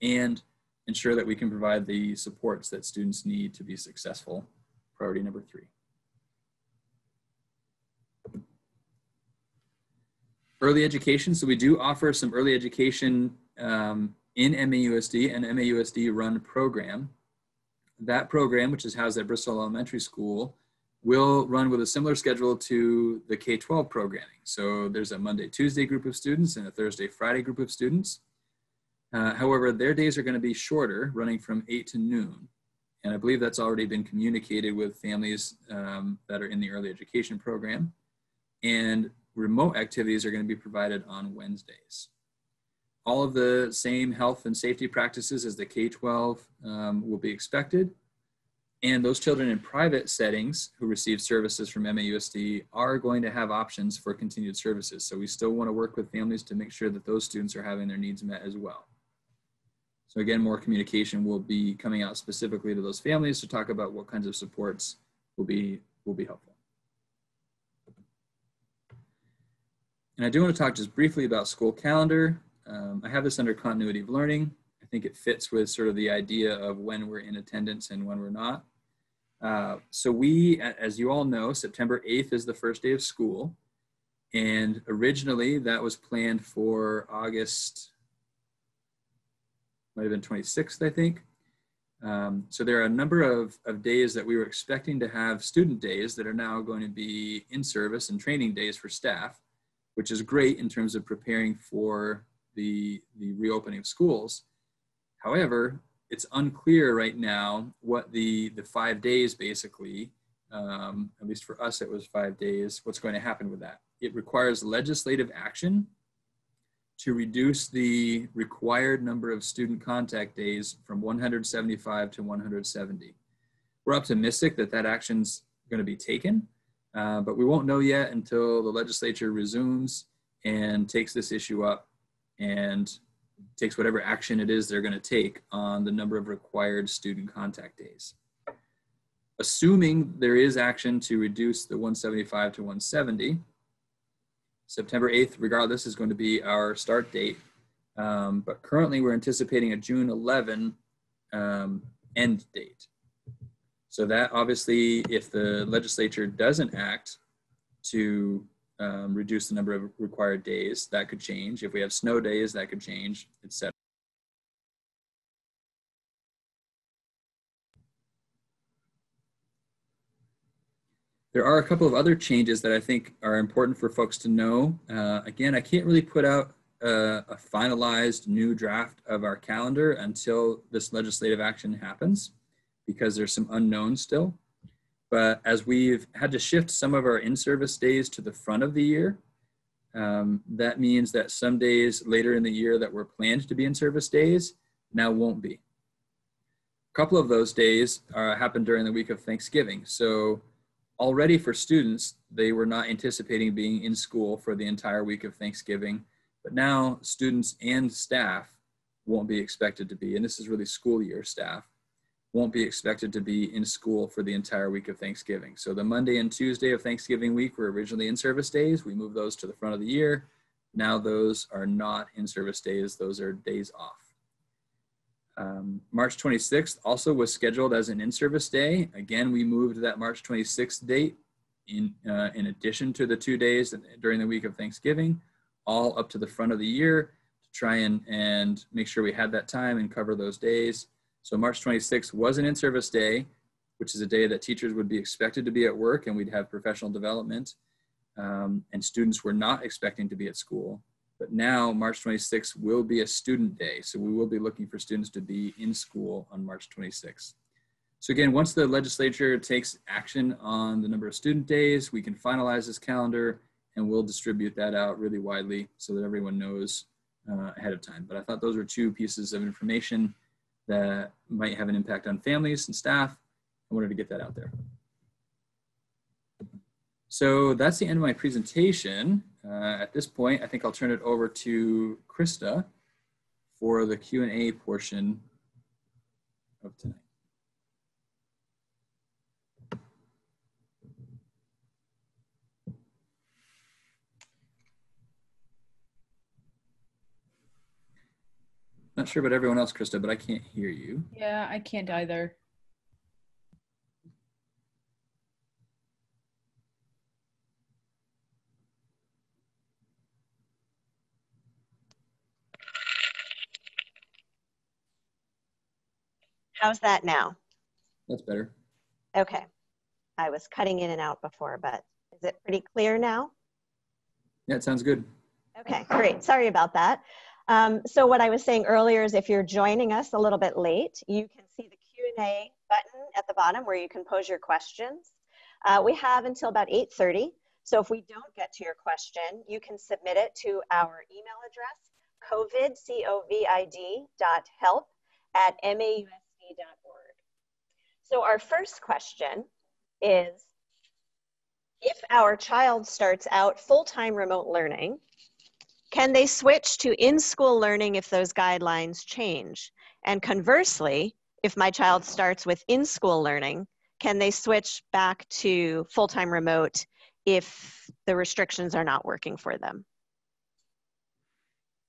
and ensure that we can provide the supports that students need to be successful, priority number 3. Early education. So we do offer some early education in MAUSD, an MAUSD run program. That program, which is housed at Bristol Elementary School, will run with a similar schedule to the K-12 programming. So there's a Monday, Tuesday group of students and a Thursday, Friday group of students. However, their days are going to be shorter, running from 8 to noon. And I believe that's already been communicated with families that are in the early education program. And remote activities are going to be provided on Wednesdays. All of the same health and safety practices as the K-12 will be expected. And those children in private settings who receive services from MAUSD are going to have options for continued services. So we still want to work with families to make sure that those students are having their needs met as well. So again, more communication will be coming out specifically to those families to talk about what kinds of supports will be helpful. And I do want to talk just briefly about school calendar. I have this under continuity of learning. I think it fits with sort of the idea of when we're in attendance and when we're not. So we, as you all know, September 8th is the first day of school. And originally that was planned for August, might have been 26th, I think. So there are a number of days that we were expecting to have student days that are now going to be in service and training days for staff, which is great in terms of preparing for the reopening of schools. However, it's unclear right now what the 5 days basically, at least for us it was 5 days, what's going to happen with that. It requires legislative action to reduce the required number of student contact days from 175 to 170. We're optimistic that that action's going to be taken, but we won't know yet until the legislature resumes and takes this issue up and takes whatever action it is they're going to take on the number of required student contact days. Assuming there is action to reduce the 175 to 170, September 8th, regardless, is going to be our start date. But currently we're anticipating a June 11 end date. So that obviously, if the legislature doesn't act to reduce the number of required days, that could change. If we have snow days, that could change, etc. There are a couple of other changes that I think are important for folks to know. Again, I can't really put out a finalized new draft of our calendar until this legislative action happens, because there's some unknowns still. But as we've had to shift some of our in-service days to the front of the year, that means that some days later in the year that were planned to be in-service days now won't be. A couple of those days happened during the week of Thanksgiving. So already for students, they were not anticipating being in school for the entire week of Thanksgiving, but now students and staff won't be expected to be, and this is really school year staff, won't be expected to be in school for the entire week of Thanksgiving. So the Monday and Tuesday of Thanksgiving week were originally in-service days. We moved those to the front of the year. Now those are not in-service days, those are days off. March 26th also was scheduled as an in-service day. Again, we moved that March 26th date in addition to the 2 days during the week of Thanksgiving, all up to the front of the year to try and make sure we had that time and cover those days. So March 26th was an in-service day, which is a day that teachers would be expected to be at work and we'd have professional development, and students were not expecting to be at school. But now March 26th will be a student day. So we will be looking for students to be in school on March 26th. So again, once the legislature takes action on the number of student days, we can finalize this calendar and we'll distribute that out really widely so that everyone knows ahead of time. But I thought those were two pieces of information that might have an impact on families and staff. I wanted to get that out there. So that's the end of my presentation. At this point, I think I'll turn it over to Krista for the Q&A portion of tonight. Not sure about everyone else, Krista, but I can't hear you. Yeah, I can't either. How's that now? That's better. Okay. I was cutting in and out before, but is it pretty clear now? Yeah, it sounds good. Okay, great. Sorry about that. So what I was saying earlier is if you're joining us a little bit late, you can see the Q&A button at the bottom where you can pose your questions. We have until about 8:30. So if we don't get to your question, you can submit it to our email address, covid.help@mausd.org. So our first question is, if our child starts out full-time remote learning, can they switch to in-school learning if those guidelines change? And conversely, if my child starts with in-school learning, can they switch back to full-time remote if the restrictions are not working for them?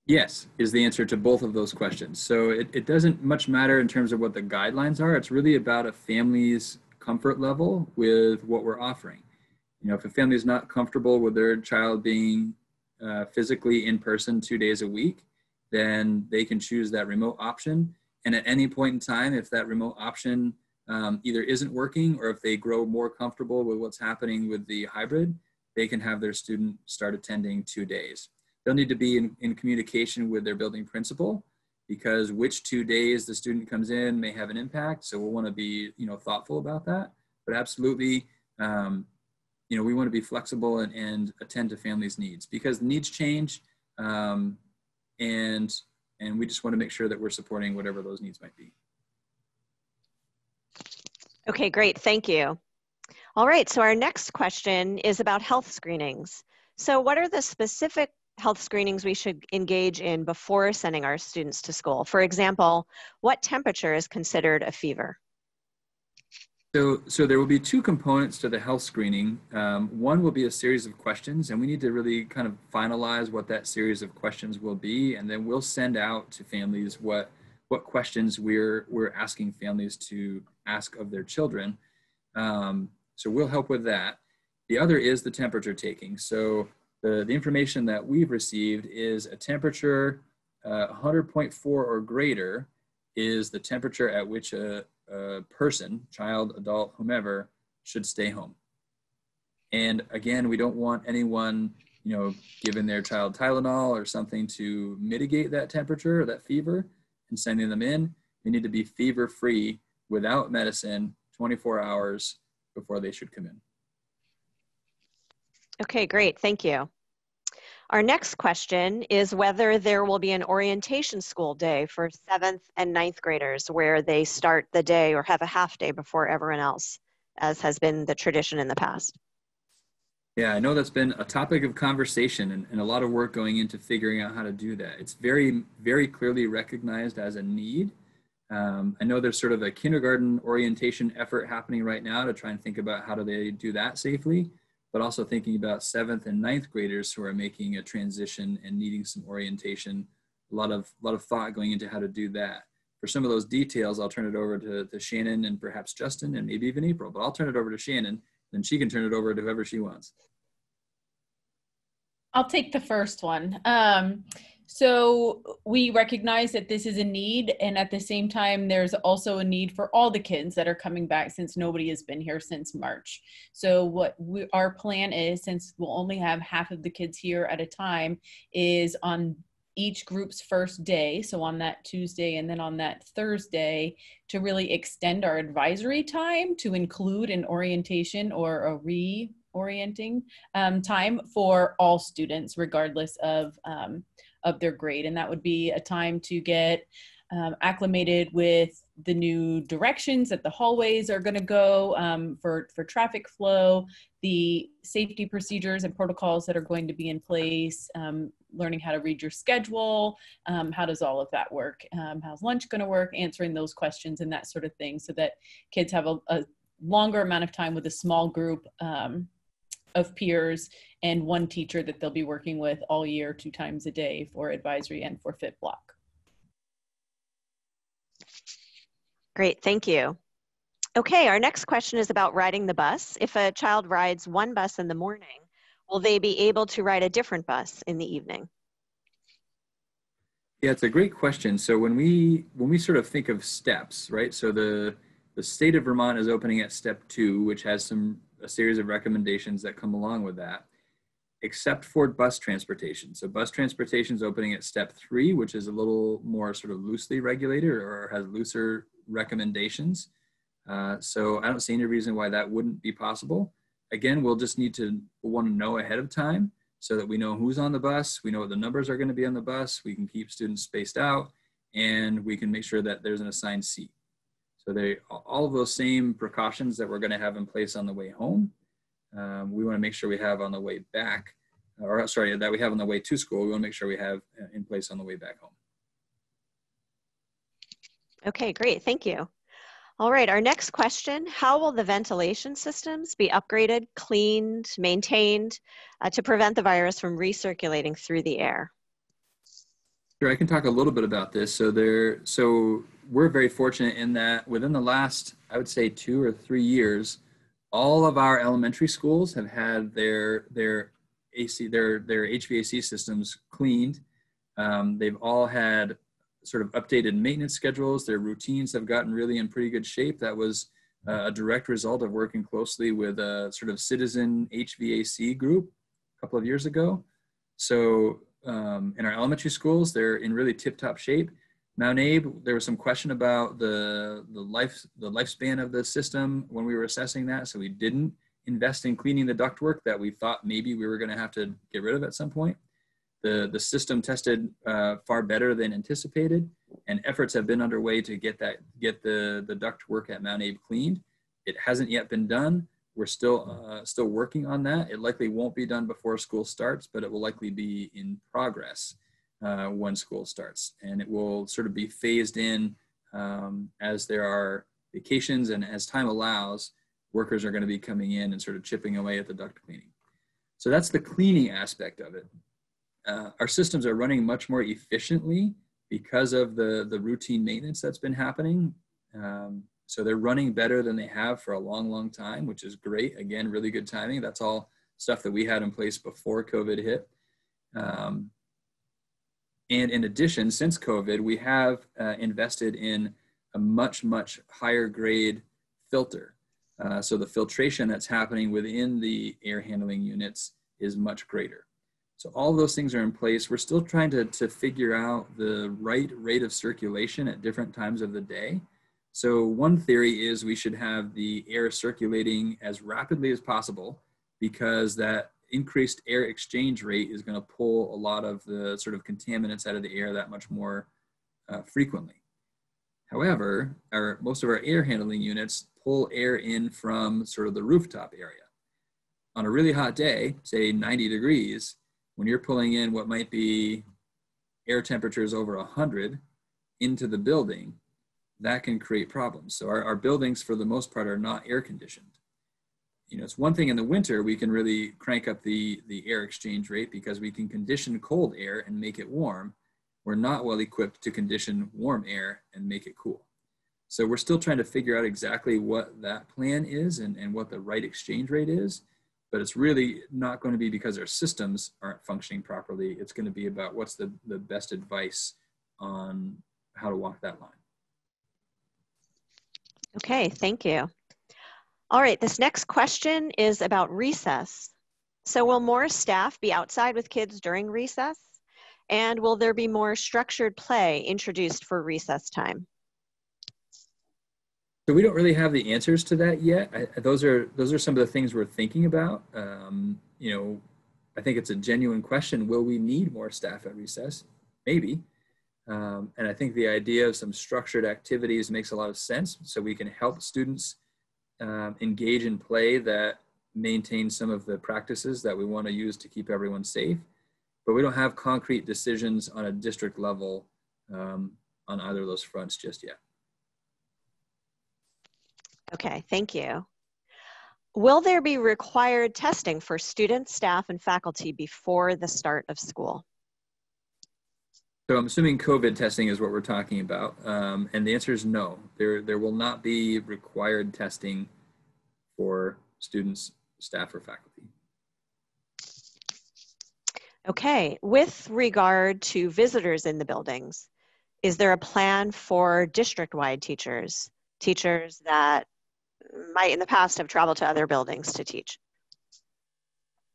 Yes, is the answer to both of those questions. So it doesn't much matter in terms of what the guidelines are. It's really about a family's comfort level with what we're offering. You know, if a family is not comfortable with their child being physically in person 2 days a week, then they can choose that remote option. And at any point in time, if that remote option either isn't working, or if they grow more comfortable with what's happening with the hybrid, they can have their student start attending 2 days. They'll need to be in communication with their building principal, because which 2 days the student comes in may have an impact. So we'll want to be, thoughtful about that. But absolutely, we want to be flexible and attend to families' needs, because the needs change, and we just want to make sure that we're supporting whatever those needs might be. Okay, great, thank you. All right, so our next question is about health screenings. So what are the specific health screenings we should engage in before sending our students to school? For example, what temperature is considered a fever? So there will be two components to the health screening. One will be a series of questions, and we need to really kind of finalize what that series of questions will be, and then we'll send out to families what questions we're asking families to ask of their children. So we'll help with that. The other is the temperature taking. So the information that we've received is a temperature 100.4 or greater is the temperature at which a person, child, adult, whomever, should stay home. And again, we don't want anyone, giving their child Tylenol or something to mitigate that temperature or that fever and sending them in. They need to be fever-free without medicine 24 hours before they should come in. Okay, great, thank you. Our next question is whether there will be an orientation school day for 7th and 9th graders where they start the day or have a half day before everyone else, as has been the tradition in the past. Yeah, I know that's been a topic of conversation and a lot of work going into figuring out how to do that. It's very, very clearly recognized as a need. I know there's sort of a kindergarten orientation effort happening right now to try and think about how do they do that safely, but also thinking about 7th and 9th graders who are making a transition and needing some orientation. A lot of thought going into how to do that. For some of those details, I'll turn it over to Shannon and perhaps Justin and maybe even April, but I'll turn it over to Shannon, then she can turn it over to whoever she wants. I'll take the first one. So we recognize that this is a need, and at the same time, there's also a need for all the kids that are coming back since nobody has been here since March. So our plan is, since we'll only have half of the kids here at a time, is on each group's first day, so on that Tuesday and then on that Thursday, to really extend our advisory time to include an orientation or a reorienting time for all students, regardless of their grade. And that would be a time to get acclimated with the new directions that the hallways are going to go for traffic flow, the safety procedures and protocols that are going to be in place, learning how to read your schedule, how does all of that work, how's lunch going to work, answering those questions and that sort of thing, so that kids have a longer amount of time with a small group of peers and one teacher that they'll be working with all year, 2 times a day for advisory and for fit block. Great, thank you. Okay, our next question is about riding the bus. If a child rides one bus in the morning, will they be able to ride a different bus in the evening? Yeah, it's a great question. So when we sort of think of steps, right? So the state of Vermont is opening at step 2, which has a series of recommendations that come along with that, except for bus transportation. So bus transportation is opening at step 3, which is a little more sort of loosely regulated or has looser recommendations. So I don't see any reason why that wouldn't be possible. Again, we'll want to know ahead of time so that we know who's on the bus, we know what the numbers are going to be on the bus, we can keep students spaced out, and we can make sure that there's an assigned seat. So all of those same precautions that we're going to have in place on the way home, we want to make sure we have on the way back, that we have on the way to school, we want to make sure we have in place on the way back home. Okay, great, thank you. All right, our next question, how will the ventilation systems be upgraded, cleaned, maintained to prevent the virus from recirculating through the air? Sure, I can talk a little bit about this. So we're very fortunate in that within the last, I would say 2 or 3 years, all of our elementary schools have had their HVAC systems cleaned. They've all had sort of updated maintenance schedules. Their routines have gotten really in pretty good shape. That was a direct result of working closely with a sort of citizen HVAC group a couple of years ago. So in our elementary schools, they're in really tip-top shape. Mount Abe, there was some question about the lifespan of the system when we were assessing that, so we didn't invest in cleaning the ductwork that we thought maybe we were going to have to get rid of at some point. The system tested far better than anticipated, and efforts have been underway to get the duct work at Mount Abe cleaned. It hasn't yet been done. We're still working on that. It likely won't be done before school starts, but it will likely be in progress when school starts, and it will sort of be phased in as there are vacations, and as time allows, workers are going to be coming in and sort of chipping away at the duct cleaning. So that's the cleaning aspect of it. Our systems are running much more efficiently because of the routine maintenance that's been happening. So they're running better than they have for a long, long time, which is great. Again, really good timing. That's all stuff that we had in place before COVID hit. And in addition, since COVID, we have invested in a much, much higher grade filter. So the filtration that's happening within the air handling units is much greater. So all those things are in place. We're still trying to figure out the right rate of circulation at different times of the day. So one theory is we should have the air circulating as rapidly as possible, because that increased air exchange rate is going to pull a lot of the sort of contaminants out of the air that much more frequently. However, most of our air handling units pull air in from sort of the rooftop area. On a really hot day, say 90 degrees, when you're pulling in what might be air temperatures over 100 into the building, that can create problems. So our buildings, for the most part, are not air conditioned. You know, it's one thing in the winter, we can really crank up the air exchange rate because we can condition cold air and make it warm. We're not well equipped to condition warm air and make it cool. So we're still trying to figure out exactly what that plan is and what the right exchange rate is. But it's really not going to be because our systems aren't functioning properly. It's going to be about what's the best advice on how to walk that line. Okay, thank you. All right, this next question is about recess. So will more staff be outside with kids during recess? And will there be more structured play introduced for recess time? So we don't really have the answers to that yet. Those are some of the things we're thinking about. You know, I think it's a genuine question. Will we need more staff at recess? Maybe. And I think the idea of some structured activities makes a lot of sense, so we can help students engage in play that maintain some of the practices that we want to use to keep everyone safe. But we don't have concrete decisions on a district level on either of those fronts just yet. Okay, thank you. Will there be required testing for students, staff, and faculty before the start of school? So I'm assuming COVID testing is what we're talking about. And the answer is no. There will not be required testing for students, staff, or faculty. Okay, with regard to visitors in the buildings, is there a plan for district-wide teachers, teachers that might in the past have traveled to other buildings to teach?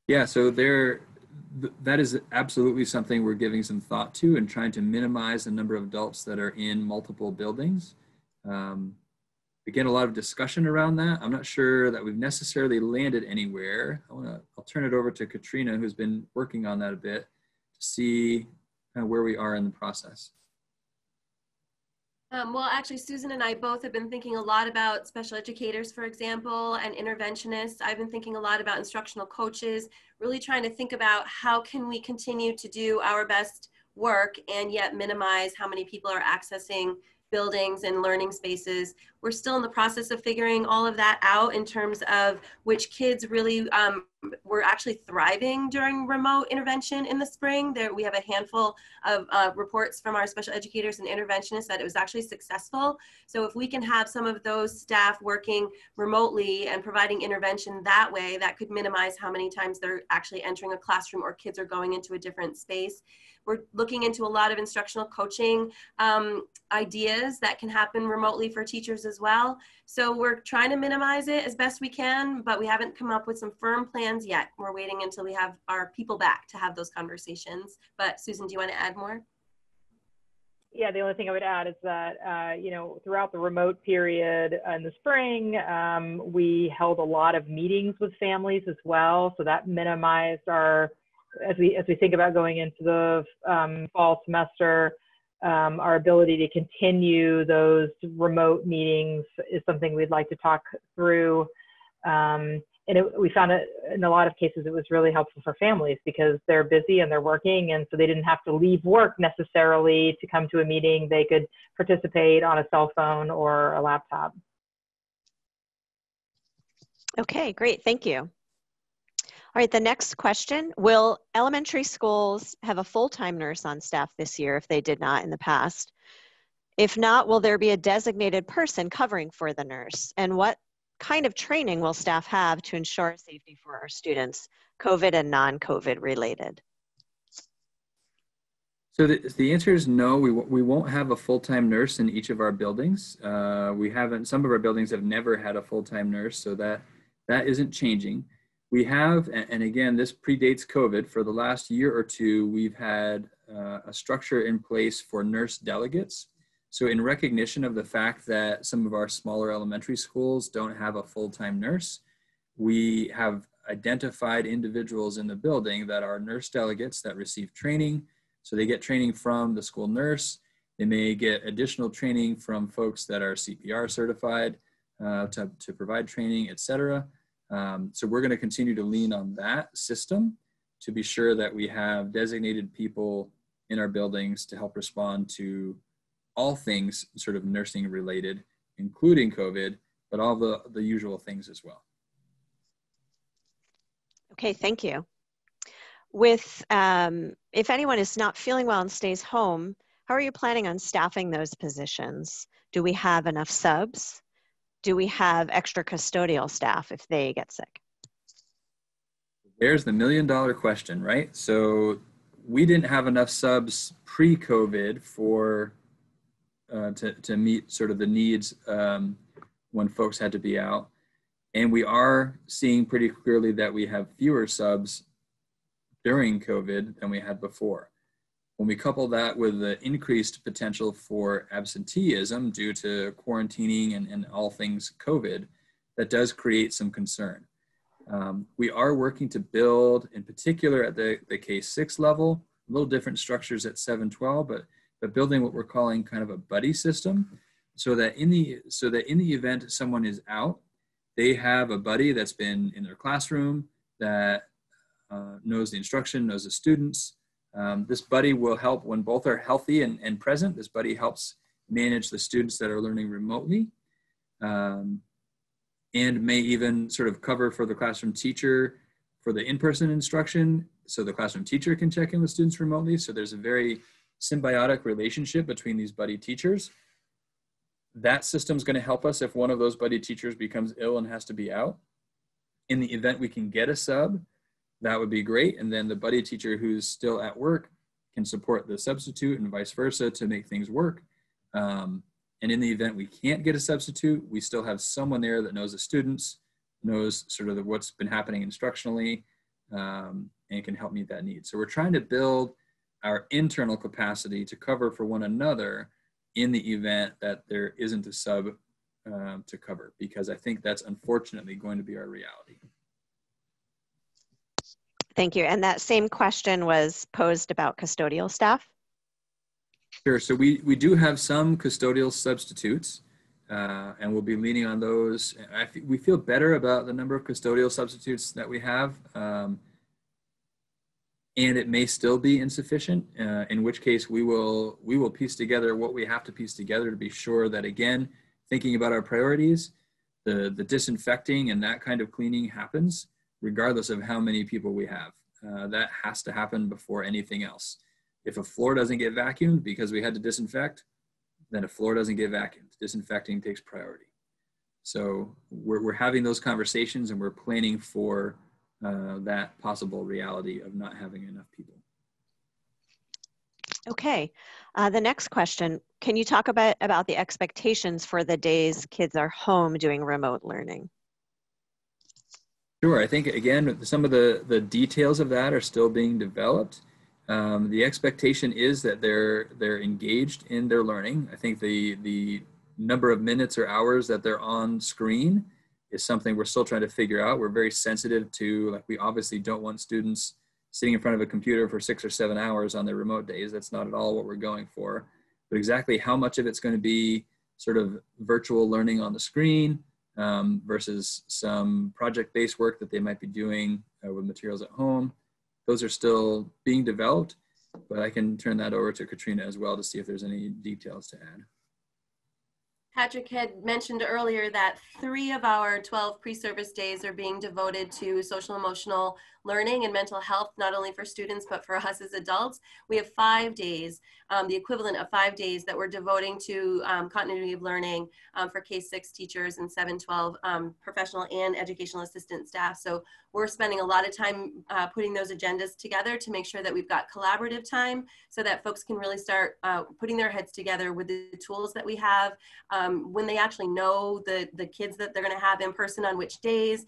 Yeah, so that is absolutely something we're giving some thought to and trying to minimize the number of adults that are in multiple buildings. Again, a lot of discussion around that. I'm not sure that we've necessarily landed anywhere. I'll turn it over to Katrina, who's been working on that a bit, to see kind of where we are in the process. Well, actually, Susan and I both have been thinking a lot about special educators, for example, and interventionists. I've been thinking a lot about instructional coaches, really trying to think about how can we continue to do our best work and yet minimize how many people are accessing buildings and learning spaces. We're still in the process of figuring all of that out in terms of which kids really were actually thriving during remote intervention in the spring. We have a handful of reports from our special educators and interventionists that it was actually successful. So if we can have some of those staff working remotely and providing intervention that way, that could minimize how many times they're actually entering a classroom or kids are going into a different space. We're looking into a lot of instructional coaching ideas that can happen remotely for teachers as well. So we're trying to minimize it as best we can, but we haven't come up with some firm plans yet. We're waiting until we have our people back to have those conversations. But Susan, do you want to add more? Yeah, the only thing I would add is that, you know, throughout the remote period in the spring, we held a lot of meetings with families as well. So that minimized our, as we think about going into the fall semester, our ability to continue those remote meetings is something we'd like to talk through. We found it in a lot of cases, it was really helpful for families because they're busy and they're working. And so they didn't have to leave work necessarily to come to a meeting. They could participate on a cell phone or a laptop. Okay, great, thank you. All right, the next question, will elementary schools have a full-time nurse on staff this year if they did not in the past? If not, will there be a designated person covering for the nurse? And what kind of training will staff have to ensure safety for our students, COVID and non-COVID related? So the answer is no, we won't have a full-time nurse in each of our buildings. Some of our buildings have never had a full-time nurse, so that isn't changing. We have, and again, this predates COVID, for the last year or two, we've had a structure in place for nurse delegates. So in recognition of the fact that some of our smaller elementary schools don't have a full-time nurse, we have identified individuals in the building that are nurse delegates that receive training. So they get training from the school nurse. They may get additional training from folks that are CPR certified to provide training, et cetera. So we're going to continue to lean on that system to be sure that we have designated people in our buildings to help respond to all things sort of nursing related, including COVID, but all the usual things as well. Okay, thank you. With, if anyone is not feeling well and stays home, how are you planning on staffing those positions? Do we have enough subs? Do we have extra custodial staff if they get sick? There's the million-dollar question, right? So we didn't have enough subs pre-COVID to meet sort of the needs when folks had to be out. And we are seeing pretty clearly that we have fewer subs during COVID than we had before. When we couple that with the increased potential for absenteeism due to quarantining and all things COVID, that does create some concern. We are working to build, in particular at the K-6 level, a little different structures at 7-12, but building what we're calling kind of a buddy system, so that in the event someone is out, they have a buddy that's been in their classroom that knows the instruction, knows the students. This buddy will help when both are healthy and present. This buddy helps manage the students that are learning remotely, and may even sort of cover for the classroom teacher for the in-person instruction, so the classroom teacher can check in with students remotely. So there's a very symbiotic relationship between these buddy teachers. That system's going to help us if one of those buddy teachers becomes ill and has to be out. In the event we can get a sub, that would be great. And then the buddy teacher who's still at work can support the substitute and vice versa to make things work. And in the event we can't get a substitute, we still have someone there that knows the students, knows sort of what's been happening instructionally, and can help meet that need. So we're trying to build our internal capacity to cover for one another in the event that there isn't a sub to cover, because I think that's unfortunately going to be our reality. Thank you. And that same question was posed about custodial staff. Sure. So we do have some custodial substitutes, and we'll be leaning on those. We feel better about the number of custodial substitutes that we have, and it may still be insufficient, in which case we will piece together what we have to piece together to be sure that, again, thinking about our priorities, the disinfecting and that kind of cleaning happens regardless of how many people we have. That has to happen before anything else. If a floor doesn't get vacuumed because we had to disinfect, then a floor doesn't get vacuumed. Disinfecting takes priority. So we're having those conversations, and we're planning for that possible reality of not having enough people. Okay, the next question, can you talk about the expectations for the days kids are home doing remote learning? Sure, I think, again, some of the details of that are still being developed. The expectation is that they're engaged in their learning. I think the number of minutes or hours that they're on screen is something we're still trying to figure out. We're very sensitive to, like, we obviously don't want students sitting in front of a computer for 6 or 7 hours on their remote days. That's not at all what we're going for. But exactly how much of it's going to be sort of virtual learning on the screen versus some project-based work that they might be doing with materials at home, those are still being developed, but I can turn that over to Katrina as well to see if there's any details to add. Patrick had mentioned earlier that 3 of our 12 pre-service days are being devoted to social emotional learning and mental health, not only for students, but for us as adults. We have 5 days, the equivalent of 5 days that we're devoting to continuity of learning for K-6 teachers and 7-12 professional and educational assistant staff. So we're spending a lot of time putting those agendas together to make sure that we've got collaborative time so that folks can really start putting their heads together with the tools that we have. When they actually know the kids that they're going to have in person on which days.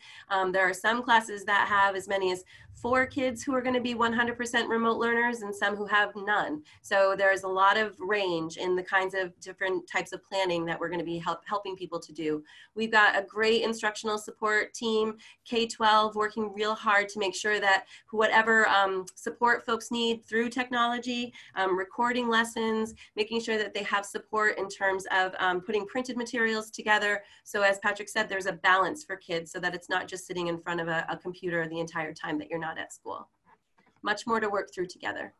There are some classes that have as many as 4 kids who are going to be 100% remote learners and some who have none. So there's a lot of range in the kinds of different types of planning that we're going to be helping people to do. We've got a great instructional support team, K-12, working real hard to make sure that whatever support folks need through technology, recording lessons, making sure that they have support in terms of putting printed materials together. So as Patrick said, there's a balance for kids so that it's not just sitting in front of a computer the entire time that you're not at school. Much more to work through together.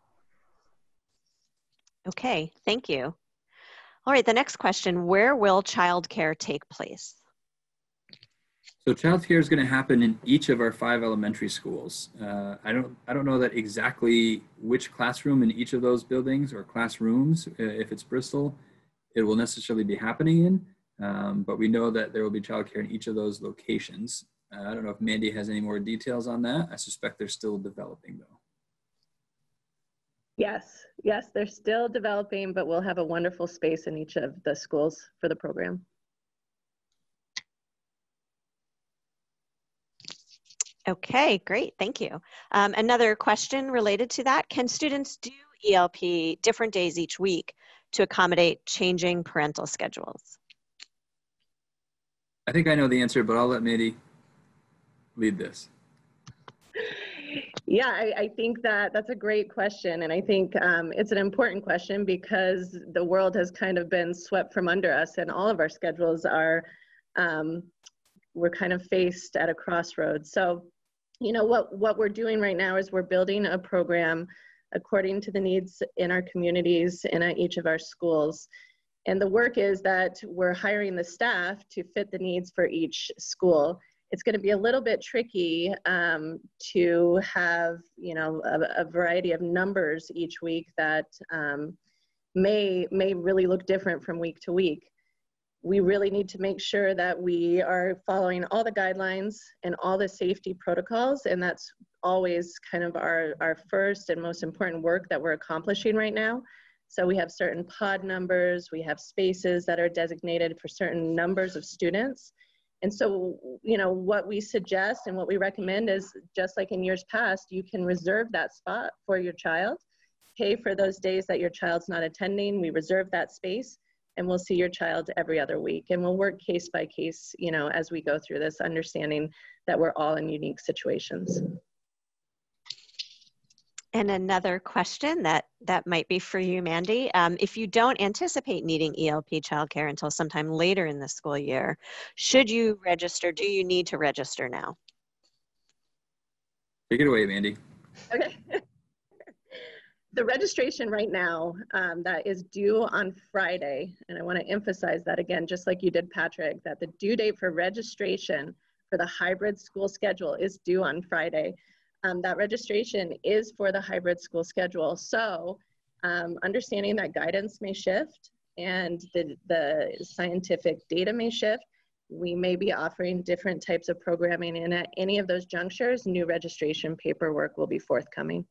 Okay, thank you. All right, the next question, where will childcare take place? So childcare is going to happen in each of our 5 elementary schools. I don't know that exactly which classroom in each of those buildings or classrooms, if it's Bristol, it will necessarily be happening in, but we know that there will be childcare in each of those locations. I don't know if Mandy has any more details on that. I suspect they're still developing though. Yes, they're still developing, but we'll have a wonderful space in each of the schools for the program. Okay, great, thank you. Another question related to that, can students do ELP different days each week to accommodate changing parental schedules? I think I know the answer, but I'll let Mandy lead this. Yeah, I think that's a great question. And I think it's an important question because the world has kind of been swept from under us and all of our schedules are, we're kind of faced at a crossroads. So, you know, what we're doing right now is we're building a program according to the needs in our communities and at each of our schools. And the work is that we're hiring the staff to fit the needs for each school. It's going to be a little bit tricky to have, you know, a variety of numbers each week that may really look different from week to week. We really need to make sure that we are following all the guidelines and all the safety protocols, and that's always kind of our first and most important work that we're accomplishing right now. So we have certain pod numbers, we have spaces that are designated for certain numbers of students. And so, you know, what we suggest and what we recommend is, just like in years past, you can reserve that spot for your child, pay for those days that your child's not attending. We reserve that space, and we'll see your child every other week. And we'll work case by case, you know, as we go through this, understanding that we're all in unique situations. And another question that might be for you, Mandy. If you don't anticipate needing ELP childcare until sometime later in the school year, should you register? Do you need to register now? Take it away, Mandy. Okay. The registration right now that is due on Friday, and I want to emphasize that again, just like you did, Patrick, that the due date for registration for the hybrid school schedule is due on Friday. That registration is for the hybrid school schedule. So understanding that guidance may shift and the scientific data may shift, we may be offering different types of programming, and at any of those junctures, new registration paperwork will be forthcoming.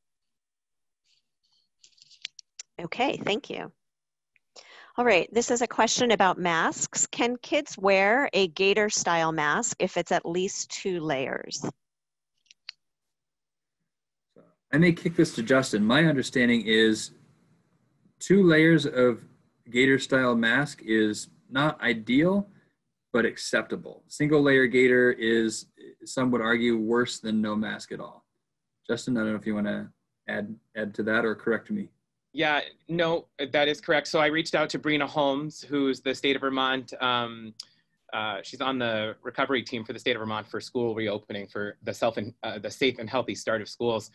Okay, thank you. All right, this is a question about masks. Can kids wear a gator style mask if it's at least 2 layers? I may kick this to Justin. My understanding is 2 layers of gator style mask is not ideal, but acceptable. Single layer gator is, some would argue, worse than no mask at all. Justin, I don't know if you want to add to that or correct me. Yeah, no, that is correct. So I reached out to Brina Holmes, who's the state of Vermont. She's on the recovery team for the state of Vermont for school reopening for the safe and healthy start of schools.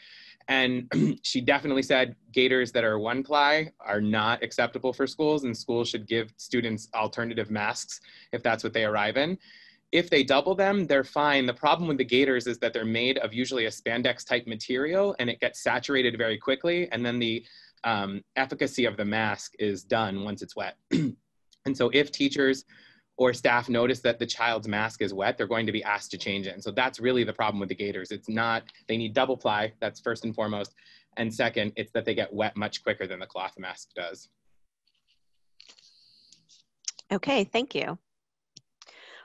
And she definitely said gaiters that are 1 ply are not acceptable for schools, and schools should give students alternative masks if that's what they arrive in. If they double them, they're fine. The problem with the gaiters is that they're made of usually a spandex type material, and it gets saturated very quickly. And then the efficacy of the mask is done once it's wet. And so if teachers or staff notice that the child's mask is wet, they're going to be asked to change it. And so that's really the problem with the gaiters. It's not, they need double ply, that's first and foremost. And second, it's that they get wet much quicker than the cloth mask does. Okay, thank you.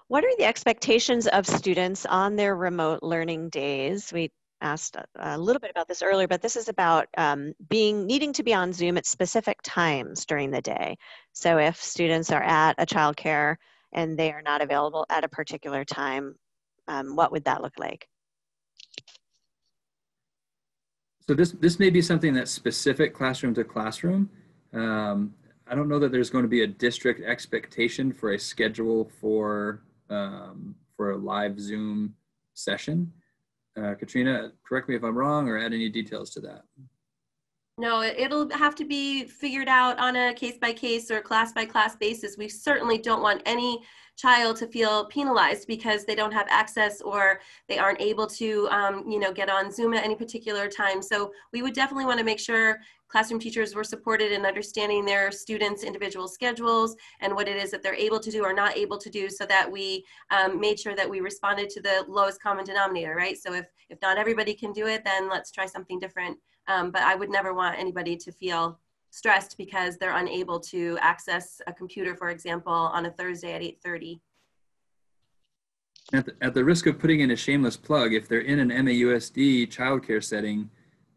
What are the expectations of students on their remote learning days? We asked a little bit about this earlier, but this is about needing to be on Zoom at specific times during the day. So if students are at a childcare and they are not available at a particular time, what would that look like? So this may be something that's specific classroom to classroom. I don't know that there's going to be a district expectation for a schedule for a live Zoom session. Katrina, correct me if I'm wrong or add any details to that. No, it'll have to be figured out on a case-by-case or class-by-class basis. We certainly don't want any child to feel penalized because they don't have access or they aren't able to, get on Zoom at any particular time. So we would definitely want to make sure classroom teachers were supported in understanding their students' individual schedules and what it is that they're able to do or not able to do, so that we made sure that we responded to the lowest common denominator, right? So if not everybody can do it, then let's try something different. But I would never want anybody to feel stressed because they're unable to access a computer, for example, on a Thursday at 8:30. At the risk of putting in a shameless plug, if they're in an MAUSD childcare setting,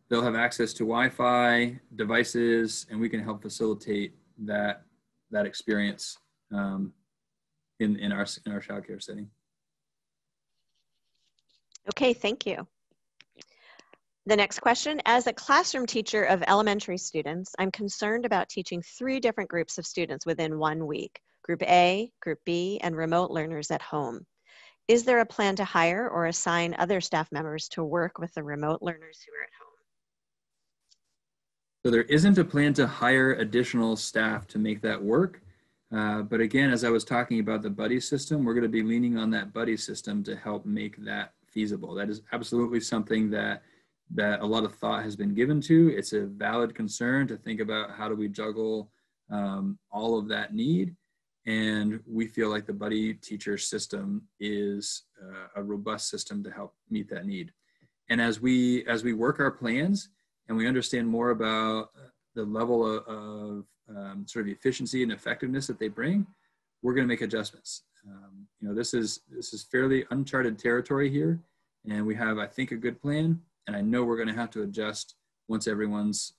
they'll have access to Wi-Fi devices, and we can help facilitate that experience in our childcare setting. Okay, thank you. The next question, as a classroom teacher of elementary students, I'm concerned about teaching 3 different groups of students within 1 week, Group A, Group B, and remote learners at home. Is there a plan to hire or assign other staff members to work with the remote learners who are at home? So there isn't a plan to hire additional staff to make that work. But again, as I was talking about the buddy system, we're going to be leaning on that buddy system to help make that feasible. That is absolutely something that a lot of thought has been given to. It's a valid concern to think about how do we juggle all of that need. And we feel like the buddy teacher system is a robust system to help meet that need. And as we work our plans and we understand more about the level of sort of efficiency and effectiveness that they bring, we're going to make adjustments. You know, this is fairly uncharted territory here, and we have, I think, a good plan. And I know we're going to have to adjust once everyone's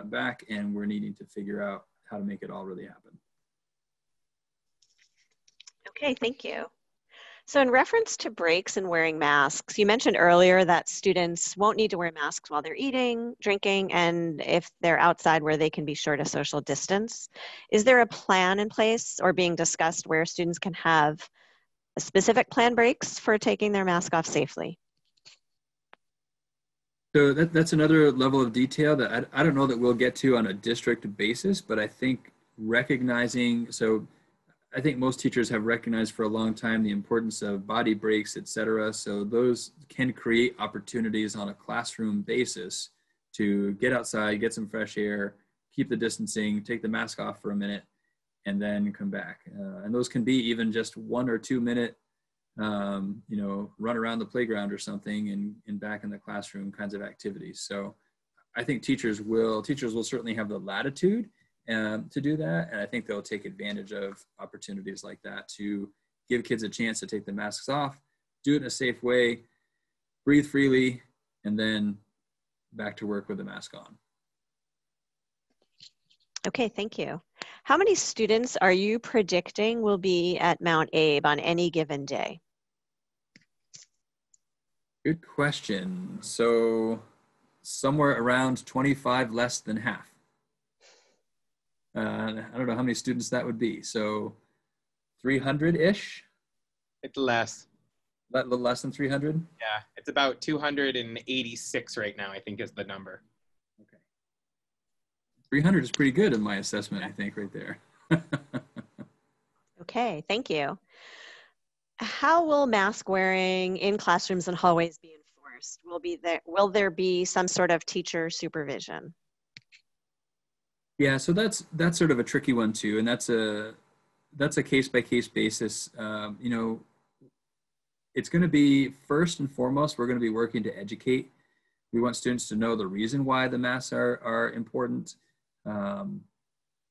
back, and we're needing to figure out how to make it all really happen. Okay, thank you. So in reference to breaks and wearing masks, you mentioned earlier that students won't need to wear masks while they're eating, drinking, and if they're outside where they can be sure to social distance. Is there a plan in place or being discussed where students can have specific planned breaks for taking their mask off safely? So that's another level of detail that I don't know that we'll get to on a district basis, but I think recognizing, so I think most teachers have recognized for a long time the importance of body breaks, et cetera. So those can create opportunities on a classroom basis to get outside, get some fresh air, keep the distancing, take the mask off for a minute, and then come back. And those can be even just 1 or 2 minute, you know, run around the playground or something and back in the classroom kinds of activities. So I think teachers will certainly have the latitude to do that. And I think they'll take advantage of opportunities like that to give kids a chance to take the masks off, do it in a safe way, breathe freely, and then back to work with the mask on. Okay, thank you. How many students are you predicting will be at Mount Abe on any given day? Good question. So somewhere around 25, less than half. I don't know how many students that would be. So 300-ish? It's less. A little less than 300? Yeah, it's about 286 right now, I think is the number. Okay. 300 is pretty good in my assessment, I think, right there. Okay, thank you. How will mask wearing in classrooms and hallways be enforced? Will there be some sort of teacher supervision? Yeah, so that's sort of a tricky one too, and that's a case-by-case basis. You know, it's going to be, first and foremost, we're going to be working to educate. We want students to know the reason why the masks are important, and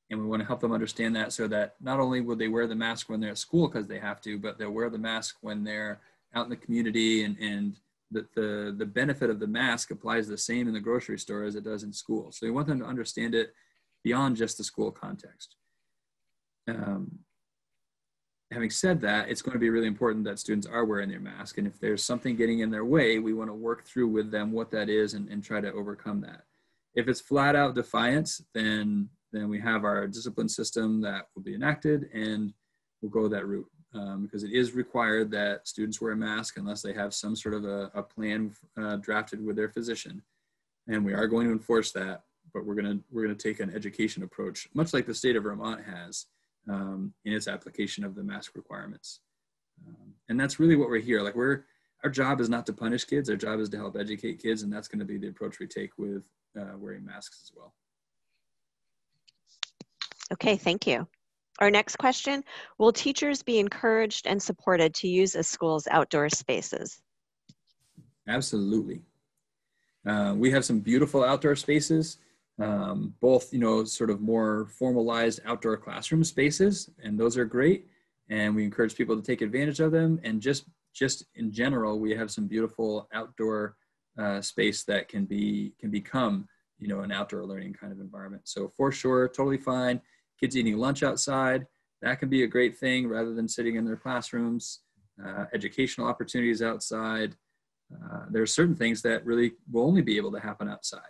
we want to help them understand that, so that not only will they wear the mask when they're at school because they have to, but they'll wear the mask when they're out in the community, and the benefit of the mask applies the same in the grocery store as it does in school. So we want them to understand it beyond just the school context. Having said that, it's going to be really important that students are wearing their mask. And if there's something getting in their way, we want to work through with them what that is and try to overcome that. If it's flat out defiance, then we have our discipline system that will be enacted, and we'll go that route. Because it is required that students wear a mask unless they have some sort of a plan drafted with their physician. And we are going to enforce that. But we're gonna take an education approach, much like the state of Vermont has in its application of the mask requirements. And that's really what we're here. Like our job is not to punish kids. Our job is to help educate kids, and that's going to be the approach we take with wearing masks as well. Okay, thank you. Our next question: will teachers be encouraged and supported to use a school's outdoor spaces? Absolutely. We have some beautiful outdoor spaces. Both, you know, sort of more formalized outdoor classroom spaces, and those are great. And we encourage people to take advantage of them. And just in general, we have some beautiful outdoor space that can become, you know, an outdoor learning kind of environment. So for sure, totally fine. Kids eating lunch outside, that can be a great thing rather than sitting in their classrooms. Educational opportunities outside. There are certain things that really will only be able to happen outside.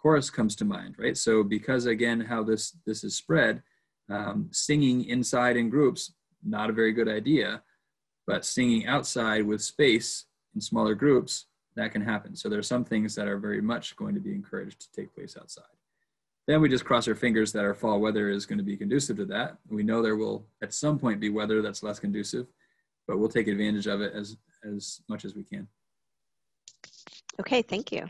Chorus comes to mind, right? So because, again, how this is spread, singing inside in groups, not a very good idea, but singing outside with space in smaller groups, that can happen. So there are some things that are very much going to be encouraged to take place outside. Then we just cross our fingers that our fall weather is going to be conducive to that. We know there will at some point be weather that's less conducive, but we'll take advantage of it as much as we can. Okay, thank you.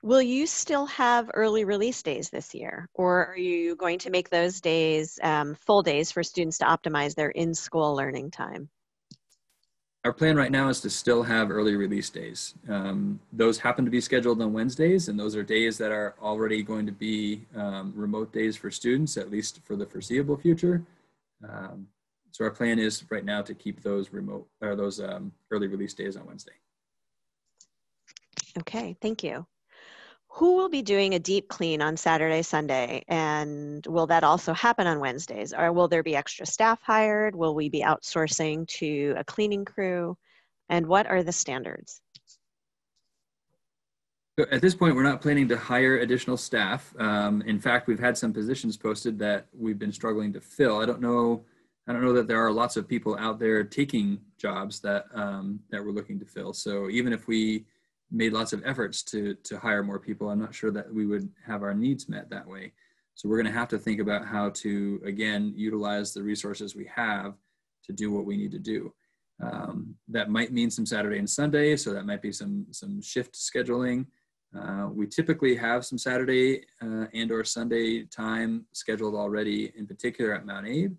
Will you still have early release days this year, or are you going to make those days full days for students to optimize their in-school learning time? Our plan right now is to still have early release days. Those happen to be scheduled on Wednesdays, and those are days that are already going to be remote days for students, at least for the foreseeable future. So our plan is right now to keep those early release days on Wednesday. Okay, thank you. Who will be doing a deep clean on Saturday, Sunday? And will that also happen on Wednesdays? Or will there be extra staff hired? Will we be outsourcing to a cleaning crew? And what are the standards? So at this point, we're not planning to hire additional staff. In fact, we've had some positions posted that we've been struggling to fill. I don't know that there are lots of people out there taking jobs that that we're looking to fill. So even if we made lots of efforts to hire more people, I'm not sure that we would have our needs met that way. So we're going to have to think about how to, again, utilize the resources we have to do what we need to do. That might mean some Saturday and Sunday, so that might be some shift scheduling. We typically have some Saturday and or Sunday time scheduled already, in particular at Mount Abe.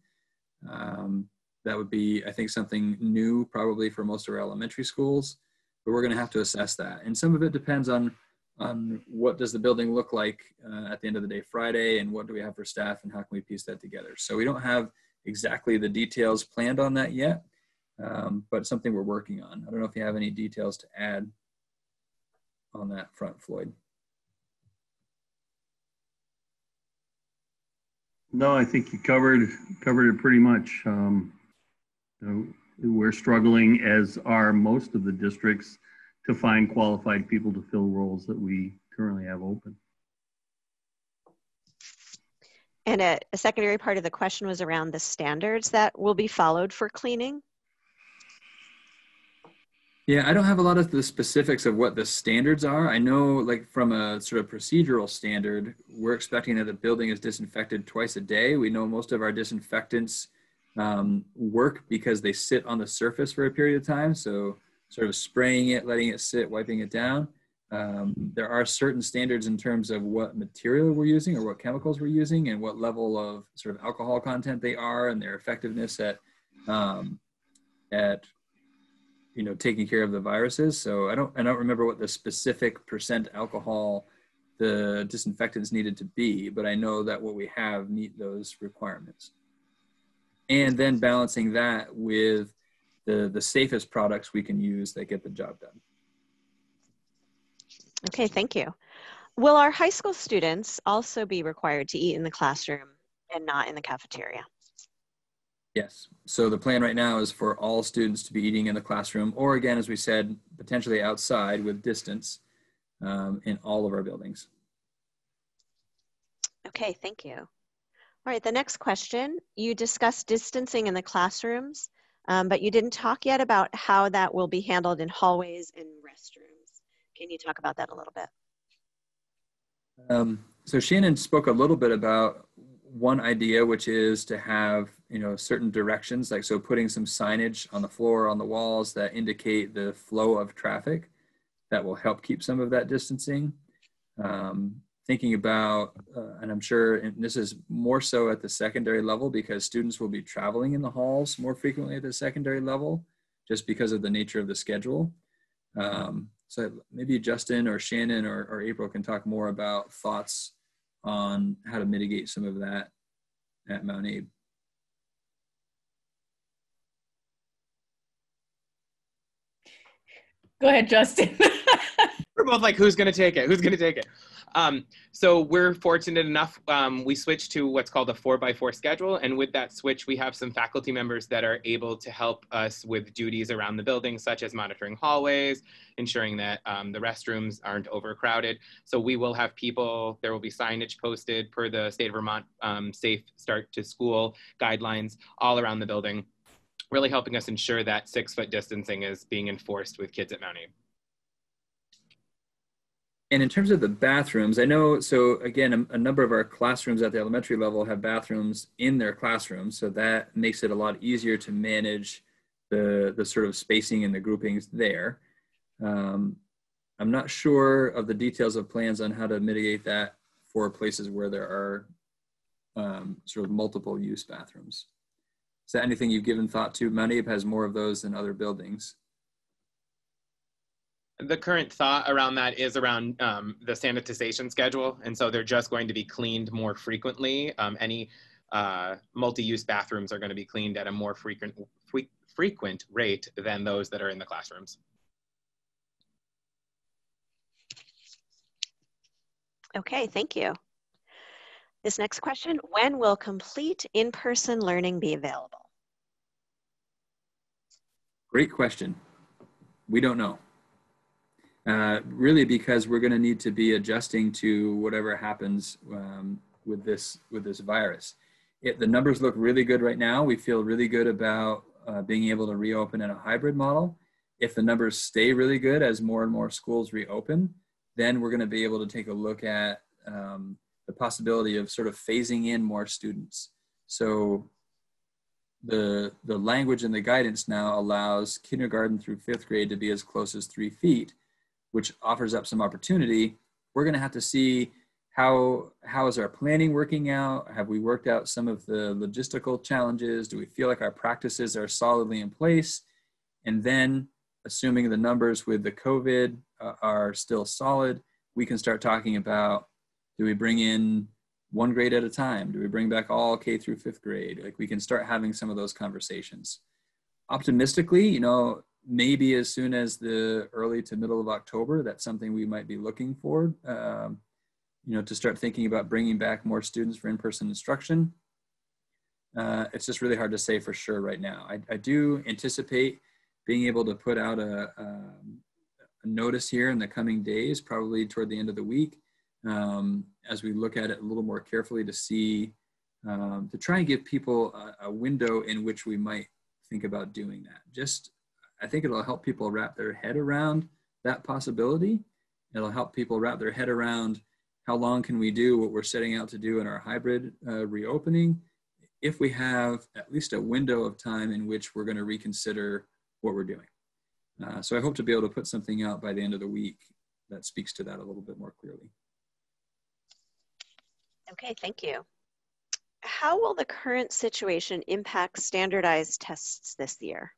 That would be, I think, something new probably for most of our elementary schools, but we're going to have to assess that. And some of it depends on what does the building look like at the end of the day Friday, and what do we have for staff, and how can we piece that together. So we don't have exactly the details planned on that yet, but it's something we're working on. I don't know if you have any details to add on that front, Floyd. No, I think you covered it pretty much. We're struggling, as are most of the districts, to find qualified people to fill roles that we currently have open. And a secondary part of the question was around the standards that will be followed for cleaning. Yeah, I don't have a lot of the specifics of what the standards are. I know, like, from a sort of procedural standard, we're expecting that the building is disinfected twice a day. We know most of our disinfectants work because they sit on the surface for a period of time. So sort of spraying it, letting it sit, wiping it down. There are certain standards in terms of what material we're using or what chemicals we're using and what level of sort of alcohol content they are and their effectiveness at taking care of the viruses. So I don't remember what the specific percent alcohol the disinfectants needed to be, but I know that what we have meet those requirements. And then balancing that with the safest products we can use that get the job done. Okay, thank you. Will our high school students also be required to eat in the classroom and not in the cafeteria? Yes. So the plan right now is for all students to be eating in the classroom, or again, as we said, potentially outside with distance in all of our buildings. Okay, thank you. All right, the next question, you discussed distancing in the classrooms, but you didn't talk yet about how that will be handled in hallways and restrooms. Can you talk about that a little bit? So Shannon spoke a little bit about one idea, which is to have, certain directions, like so putting some signage on the floor, on the walls that indicate the flow of traffic that will help keep some of that distancing. Thinking about, and I'm sure and this is more so at the secondary level because students will be traveling in the halls more frequently at the secondary level, just because of the nature of the schedule. So maybe Justin or Shannon or April can talk more about thoughts on how to mitigate some of that at Mount Abe. Go ahead, Justin. We're both like, who's going to take it? Who's going to take it? So we're fortunate enough, we switched to what's called a 4x4 schedule. And with that switch, we have some faculty members that are able to help us with duties around the building, such as monitoring hallways, ensuring that the restrooms aren't overcrowded. So we will have people, there will be signage posted per the state of Vermont safe start to school guidelines all around the building, really helping us ensure that 6-foot distancing is being enforced with kids at Mount Abe. And in terms of the bathrooms, I know, so again, a number of our classrooms at the elementary level have bathrooms in their classrooms. So that makes it a lot easier to manage the sort of spacing and the groupings there. I'm not sure of the details of plans on how to mitigate that for places where there are sort of multiple use bathrooms. that anything you've given thought to? Mount Abe has more of those than other buildings. The current thought around that is around the sanitization schedule. And so they're just going to be cleaned more frequently. Any multi-use bathrooms are going to be cleaned at a more frequent rate than those that are in the classrooms. Okay, thank you. This next question, when will complete in-person learning be available? Great question. We don't know. Really, because we're going to need to be adjusting to whatever happens with this virus. The numbers look really good right now. We feel really good about being able to reopen in a hybrid model. If the numbers stay really good as more and more schools reopen, then we're going to be able to take a look at the possibility of sort of phasing in more students. So the language and the guidance now allows kindergarten through 5th grade to be as close as 3 feet, which offers up some opportunity. We're going to have to see how is our planning working out? Have we worked out some of the logistical challenges? Do we feel like our practices are solidly in place? And then, assuming the numbers with the COVID are still solid, we can start talking about, do we bring in 1 grade at a time? Do we bring back all K through 5th grade? Like, we can start having some of those conversations. Optimistically, you know, maybe as soon as the early to middle of October, that's something we might be looking for, you know, to start thinking about bringing back more students for in-person instruction. It's just really hard to say for sure right now. I do anticipate being able to put out a notice here in the coming days, probably toward the end of the week, as we look at it a little more carefully to see, to try and give people a window in which we might think about doing that. I think it'll help people wrap their head around that possibility. It'll help people wrap their head around how long can we do what we're setting out to do in our hybrid reopening if we have at least a window of time in which we're going to reconsider what we're doing. So I hope to be able to put something out by the end of the week that speaks to that a little bit more clearly. Okay, thank you. How will the current situation impact standardized tests this year?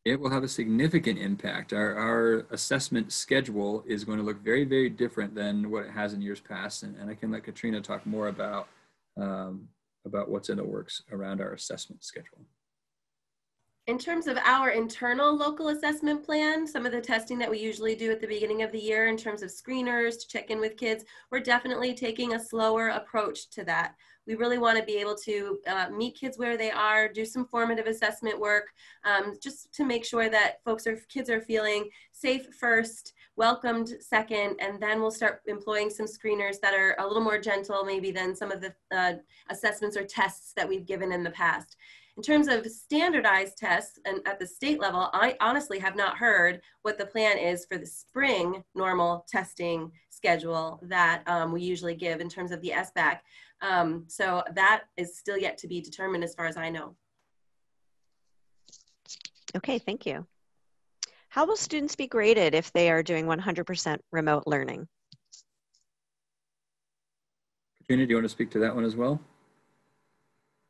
It will have a significant impact. Our assessment schedule is going to look very, very different than what it has in years past. And I can let Katrina talk more about what's in the works around our assessment schedule. In terms of our internal local assessment plan, some of the testing that we usually do at the beginning of the year in terms of screeners to check in with kids, we're definitely taking a slower approach to that. We really want to be able to meet kids where they are, do some formative assessment work, just to make sure that kids are feeling safe first, welcomed second, and then we'll start employing some screeners that are a little more gentle maybe than some of the assessments or tests that we've given in the past. In terms of standardized tests and at the state level, I honestly have not heard what the plan is for the spring normal testing schedule that we usually give in terms of the SBAC. So that is still yet to be determined as far as I know. Okay, thank you. How will students be graded if they are doing 100% remote learning? Katrina, do you want to speak to that one as well?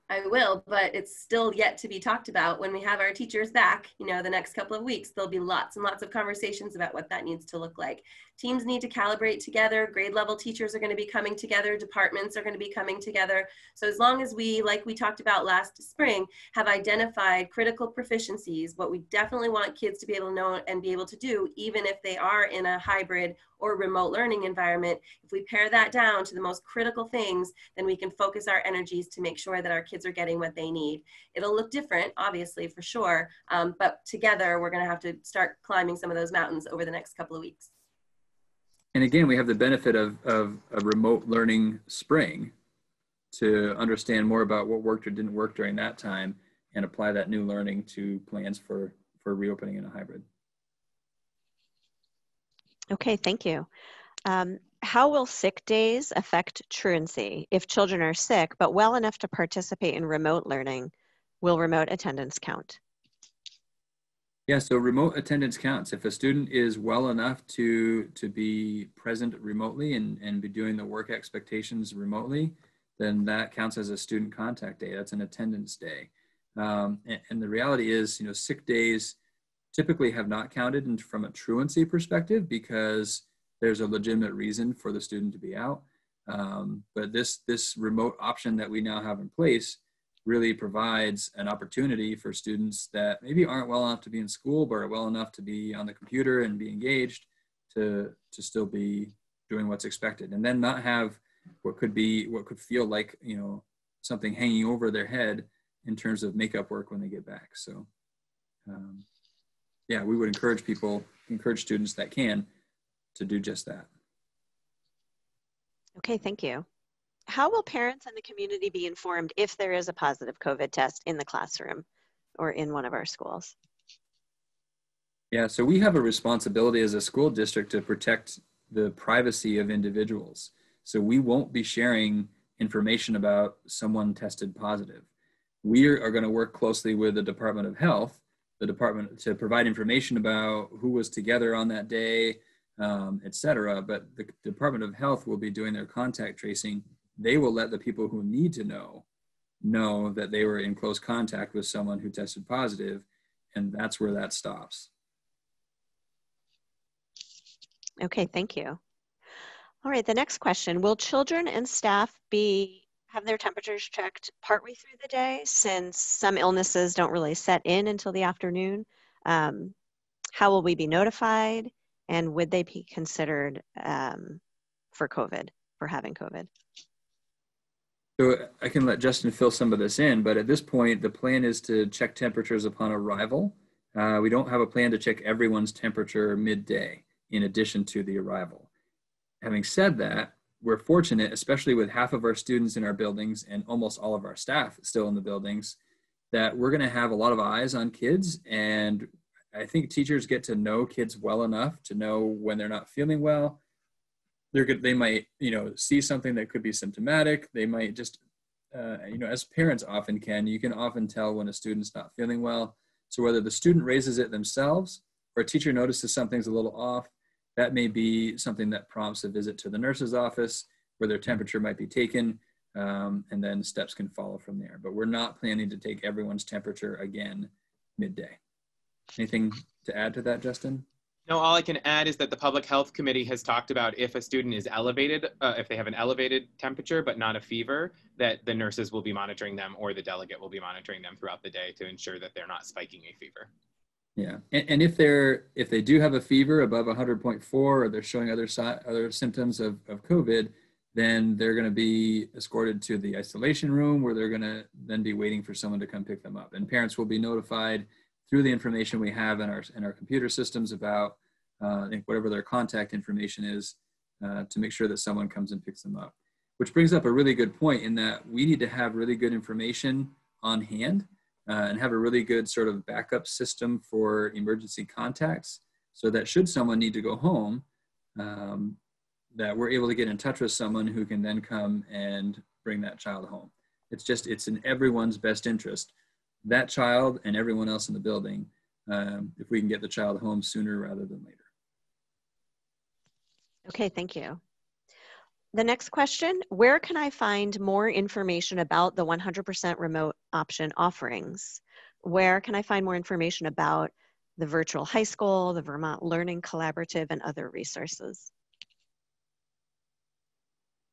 I will, but it's still yet to be talked about. When we have our teachers back, you know, the next couple of weeks, there'll be lots and lots of conversations about what that needs to look like. Teams need to calibrate together. Grade level teachers are going to be coming together. Departments are going to be coming together. So as long as we, like we talked about last spring, have identified critical proficiencies, what we definitely want kids to be able to know and be able to do, even if they are in a hybrid or remote learning environment, if we pare that down to the most critical things, then we can focus our energies to make sure that our kids are getting what they need. It'll look different, obviously, for sure, but together we're going to have to start climbing some of those mountains over the next couple of weeks. And again, we have the benefit of a remote learning spring to understand more about what worked or didn't work during that time and apply that new learning to plans for reopening in a hybrid. Okay, thank you. How will sick days affect truancy? If children are sick but well enough to participate in remote learning, will remote attendance count? Yeah, so remote attendance counts. If a student is well enough to be present remotely and be doing the work expectations remotely, then that counts as a student contact day. That's an attendance day. And the reality is, sick days typically have not counted from a truancy perspective because there's a legitimate reason for the student to be out. But this remote option that we now have in place really provides an opportunity for students that maybe aren't well enough to be in school, but are well enough to be on the computer and be engaged to still be doing what's expected, and then not have what could feel like, something hanging over their head in terms of makeup work when they get back. So yeah, we would encourage students that can to do just that. Okay, thank you. How will parents and the community be informed if there is a positive COVID test in the classroom or in one of our schools? Yeah, so we have a responsibility as a school district to protect the privacy of individuals. So we won't be sharing information about someone tested positive. We are going to work closely with the Department of Health, to provide information about who was together on that day, et cetera. But the Department of Health will be doing their contact tracing. They will let the people who need to know that they were in close contact with someone who tested positive, and that's where that stops. Okay, thank you. All right, the next question. Will children and staff have their temperatures checked partway through the day, since some illnesses don't really set in until the afternoon? How will we be notified, and would they be considered for having COVID? So I can let Justin fill some of this in, but at this point, the plan is to check temperatures upon arrival. We don't have a plan to check everyone's temperature midday in addition to the arrival. Having said that, we're fortunate, especially with half of our students in our buildings and almost all of our staff still in the buildings, that we're going to have a lot of eyes on kids. And I think teachers get to know kids well enough to know when they're not feeling well. They might, see something that could be symptomatic. They might just, as parents often can, you can often tell when a student's not feeling well. So whether the student raises it themselves or a teacher notices something's a little off, that may be something that prompts a visit to the nurse's office where their temperature might be taken, and then steps can follow from there. But we're not planning to take everyone's temperature again midday. Anything to add to that, Justin? No, all I can add is that the Public Health Committee has talked about if a student is elevated, if they have an elevated temperature but not a fever, that the nurses will be monitoring them, or the delegate will be monitoring them throughout the day to ensure that they're not spiking a fever. Yeah, and if they do have a fever above 100.4, or they're showing other symptoms of COVID, then they're going to be escorted to the isolation room, where they're going to then be waiting for someone to come pick them up. And parents will be notified through the information we have in our computer systems about whatever their contact information is, to make sure that someone comes and picks them up. Which brings up a really good point, in that we need to have really good information on hand, and have a really good sort of backup system for emergency contacts, so that should someone need to go home, that we're able to get in touch with someone who can then come and bring that child home. It's in everyone's best interest, that child and everyone else in the building, if we can get the child home sooner rather than later. Okay, thank you. The next question, where can I find more information about the 100% remote option offerings? Where can I find more information about the virtual high school, the Vermont Learning Collaborative, and other resources?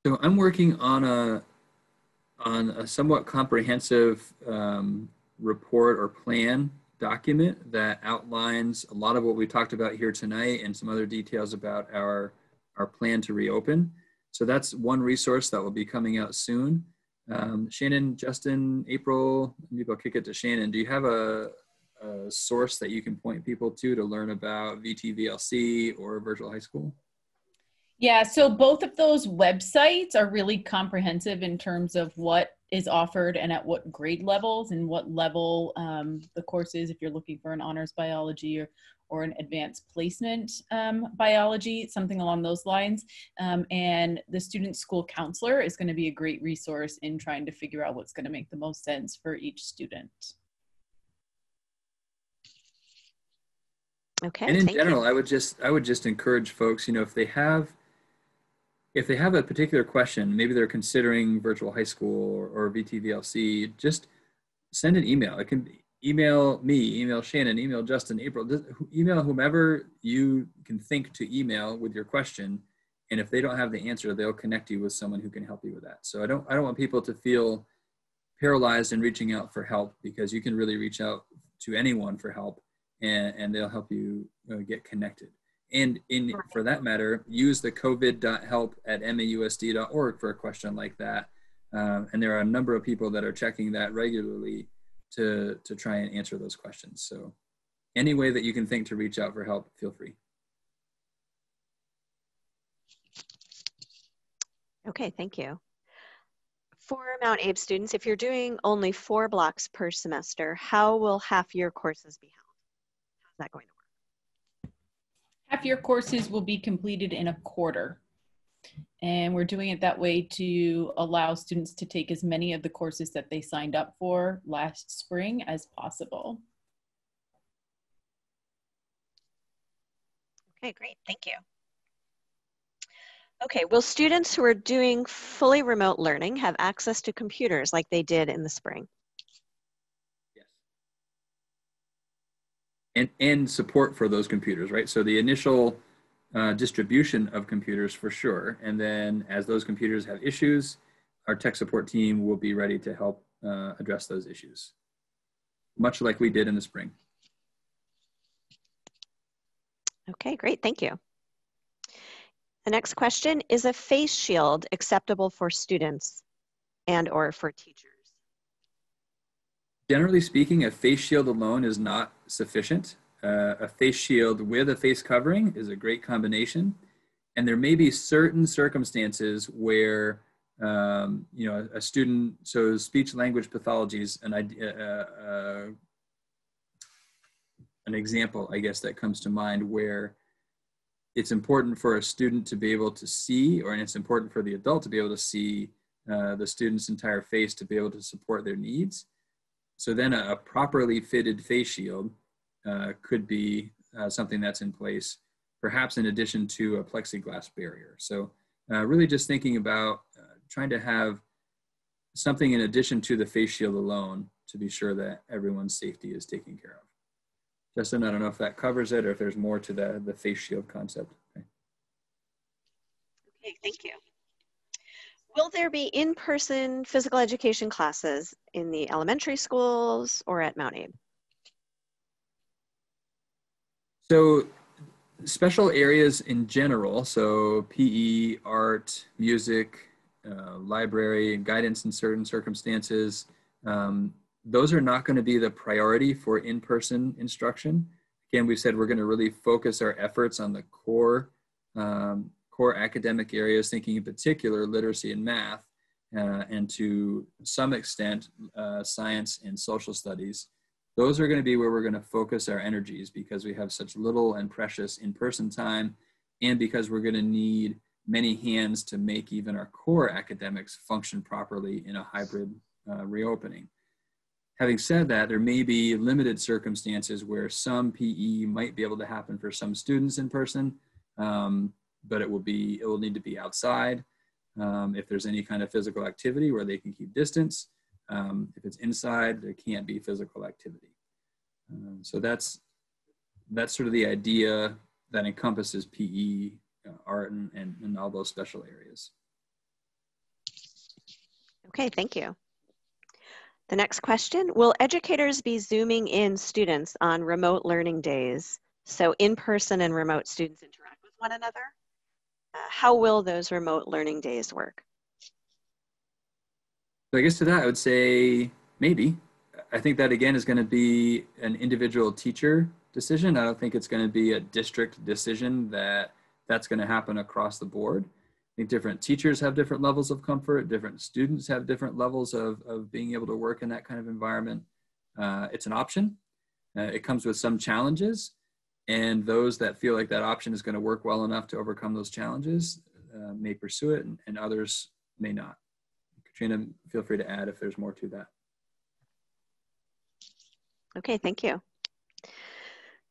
So I'm working on a somewhat comprehensive report or plan document that outlines a lot of what we talked about here tonight, and some other details about our plan to reopen. So that's one resource that will be coming out soon. Shannon, Justin, April, maybe I'll kick it to Shannon. Do you have a source that you can point people to learn about VTVLC or virtual high school? Yeah, so both of those websites are really comprehensive in terms of what is offered and at what grade levels, and what level the course is, if you're looking for an honors biology or an advanced placement biology, something along those lines. And the student school counselor is going to be a great resource in trying to figure out what's going to make the most sense for each student. Okay. And in general, I would just encourage folks, if they have if they have a particular question, maybe they're considering virtual high school or VTVLC, just send an email. It can be email me, email Shannon, email Justin, April, email whomever you can think to email with your question. And if they don't have the answer, they'll connect you with someone who can help you with that. So I don't want people to feel paralyzed in reaching out for help, because you can really reach out to anyone for help, and they'll help you get connected. And for that matter, use the covid.help@mausd.org for a question like that. And there are a number of people that are checking that regularly to try and answer those questions. So any way that you can think to reach out for help, feel free. Okay, thank you. For Mount Abe students, if you're doing only 4 blocks per semester, how will half your courses be held? How's that going to work? Half your courses will be completed in a quarter. And we're doing it that way to allow students to take as many of the courses that they signed up for last spring as possible. Okay, great, thank you. Okay, will students who are doing fully remote learning have access to computers like they did in the spring? Yes. And support for those computers, right? So the initial distribution of computers for sure. And then as those computers have issues, our tech support team will be ready to help address those issues, much like we did in the spring. Okay, great, thank you. The next question, is a face shield acceptable for students and or for teachers? Generally speaking, a face shield alone is not sufficient. A face shield with a face covering is a great combination. And there may be certain circumstances where, you know, a student, so speech language pathologies, an example, I guess, that comes to mind, where it's important for a student to be able to see, and it's important for the adult to be able to see the student's entire face to be able to support their needs. So then a properly fitted face shield could be something that's in place, perhaps in addition to a plexiglass barrier. So really just thinking about trying to have something in addition to the face shield alone to be sure that everyone's safety is taken care of. Justin, I don't know if that covers it or if there's more to the face shield concept. Okay, thank you. Will there be in-person physical education classes in the elementary schools or at Mount Abe? So special areas in general, so PE, art, music, library, guidance in certain circumstances, those are not going to be the priority for in-person instruction. Again, we said we're going to really focus our efforts on the core academic areas, thinking in particular literacy and math, and to some extent science and social studies. Those are going to be where we're going to focus our energies because we have such little and precious in-person time, and because we're going to need many hands to make even our core academics function properly in a hybrid reopening. Having said that, there may be limited circumstances where some PE might be able to happen for some students in person, but it will need to be outside. If there's any kind of physical activity where they can keep distance, if it's inside, there can't be physical activity. So that's sort of the idea that encompasses PE, art, and all those special areas. Okay, thank you. The next question, will educators be Zooming in students on remote learning days so in-person and remote students interact with one another? How will those remote learning days work? So I guess to that, I would say maybe. I think that, again, is going to be an individual teacher decision. I don't think it's going to be a district decision that's going to happen across the board. I think different teachers have different levels of comfort. Different students have different levels of being able to work in that kind of environment. It's an option. It comes with some challenges. And those that feel like that option is going to work well enough to overcome those challenges may pursue it, and others may not. Katrina, feel free to add if there's more to that. Okay, thank you.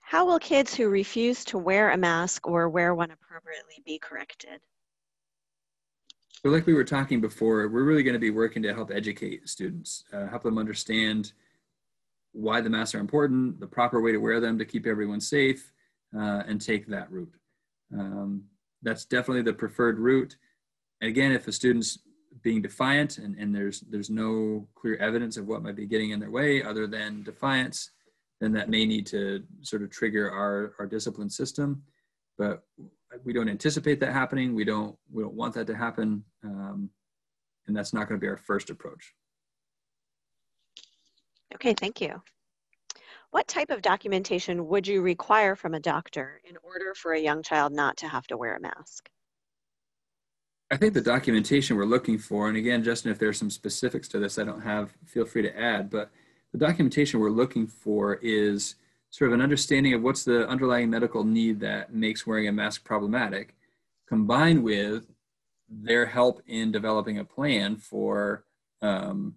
How will kids who refuse to wear a mask or wear one appropriately be corrected? So like we were talking before, we're really going to be working to help educate students, help them understand why the masks are important, the proper way to wear them to keep everyone safe, and take that route. That's definitely the preferred route. And again, if a student's being defiant and there's no clear evidence of what might be getting in their way other than defiance, then that may need to sort of trigger our discipline system. But we don't anticipate that happening. We don't want that to happen. And that's not going to be our first approach. Okay, thank you. What type of documentation would you require from a doctor in order for a young child not to have to wear a mask? I think the documentation we're looking for, and again, Justin, if there's some specifics to this I don't have, feel free to add, but the documentation we're looking for is sort of an understanding of what's the underlying medical need that makes wearing a mask problematic, combined with their help in developing a plan for an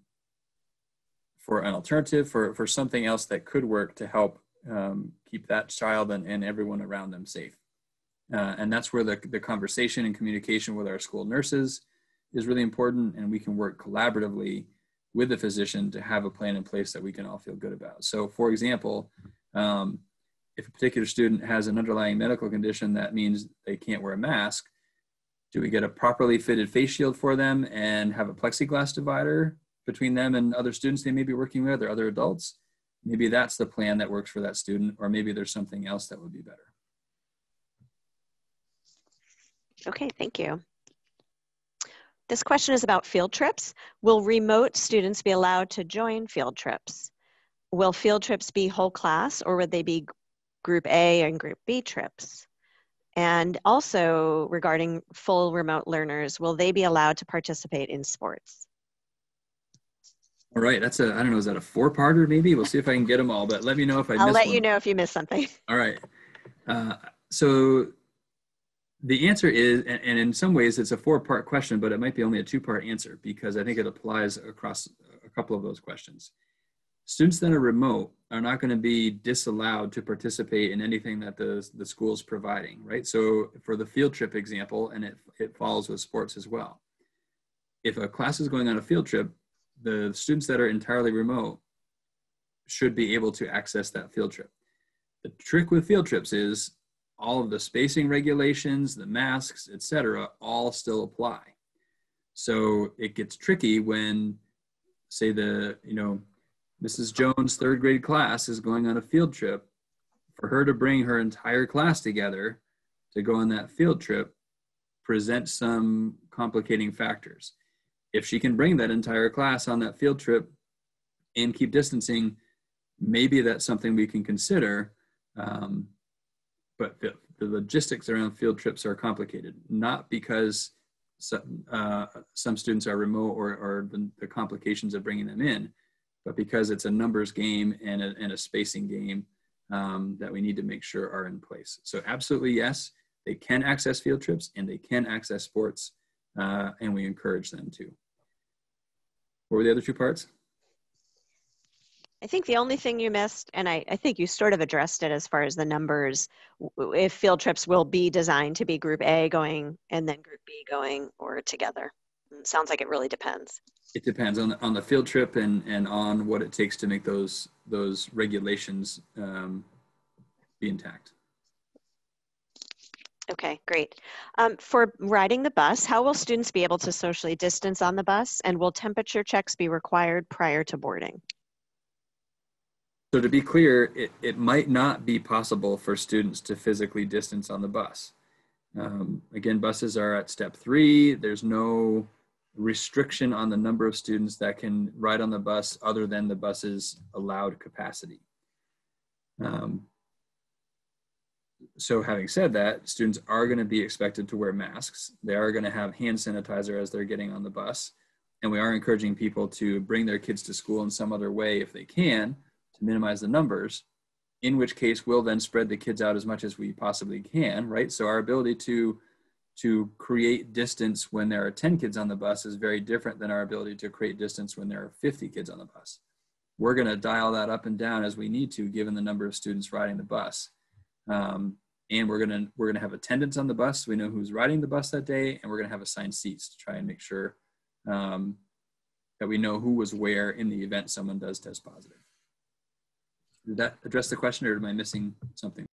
alternative, for something else that could work to help keep that child and everyone around them safe. And that's where the conversation and communication with our school nurses is really important, and we can work collaboratively with the physician to have a plan in place that we can all feel good about. So for example, if a particular student has an underlying medical condition that means they can't wear a mask, do we get a properly fitted face shield for them and have a plexiglass divider between them and other students they may be working with or other adults? Maybe that's the plan that works for that student, or maybe there's something else that would be better. Okay, thank you. This question is about field trips. Will remote students be allowed to join field trips? Will field trips be whole class, or would they be group A and group B trips? And also regarding full remote learners, will they be allowed to participate in sports? All right, that's I don't know, is that a four-parter maybe? We'll see if I can get them all, but let me know if I miss one. I'll let you know if you miss something. All right. So the answer is, and in some ways it's a four-part question, but it might be only a two-part answer because I think it applies across a couple of those questions. Students that are remote are not going to be disallowed to participate in anything that the school is providing, right? So for the field trip example, and it follows with sports as well. If a class is going on a field trip, the students that are entirely remote should be able to access that field trip. The trick with field trips is all of the spacing regulations, the masks, etc., all still apply. So it gets tricky when, say, Mrs. Jones' third grade class is going on a field trip. For her to bring her entire class together to go on that field trip presents some complicating factors. If she can bring that entire class on that field trip and keep distancing, maybe that's something we can consider. But the logistics around field trips are complicated, not because some students are remote or the complications of bringing them in, but because it's a numbers game and a spacing game that we need to make sure are in place. So absolutely yes, they can access field trips and they can access sports, and we encourage them to. What were the other two parts? I think the only thing you missed, and I think you sort of addressed it as far as the numbers, if field trips will be designed to be group A going and then group B going or together. It sounds like it really depends. It depends on the field trip and on what it takes to make those regulations be intact. Okay, great. For riding the bus, how will students be able to socially distance on the bus, and will temperature checks be required prior to boarding? So to be clear, it might not be possible for students to physically distance on the bus. Again, buses are at step 3. There's no restriction on the number of students that can ride on the bus other than the bus's allowed capacity. So having said that, students are going to be expected to wear masks. They are going to have hand sanitizer as they're getting on the bus. And we are encouraging people to bring their kids to school in some other way if they can to minimize the numbers, in which case we'll then spread the kids out as much as we possibly can, right? So our ability to create distance when there are 10 kids on the bus is very different than our ability to create distance when there are 50 kids on the bus. We're going to dial that up and down as we need to, given the number of students riding the bus. and we're gonna have attendance on the bus, so we know who's riding the bus that day, and we're gonna have assigned seats to try and make sure that we know who was where in the event someone does test positive. Did that address the question, or am I missing something?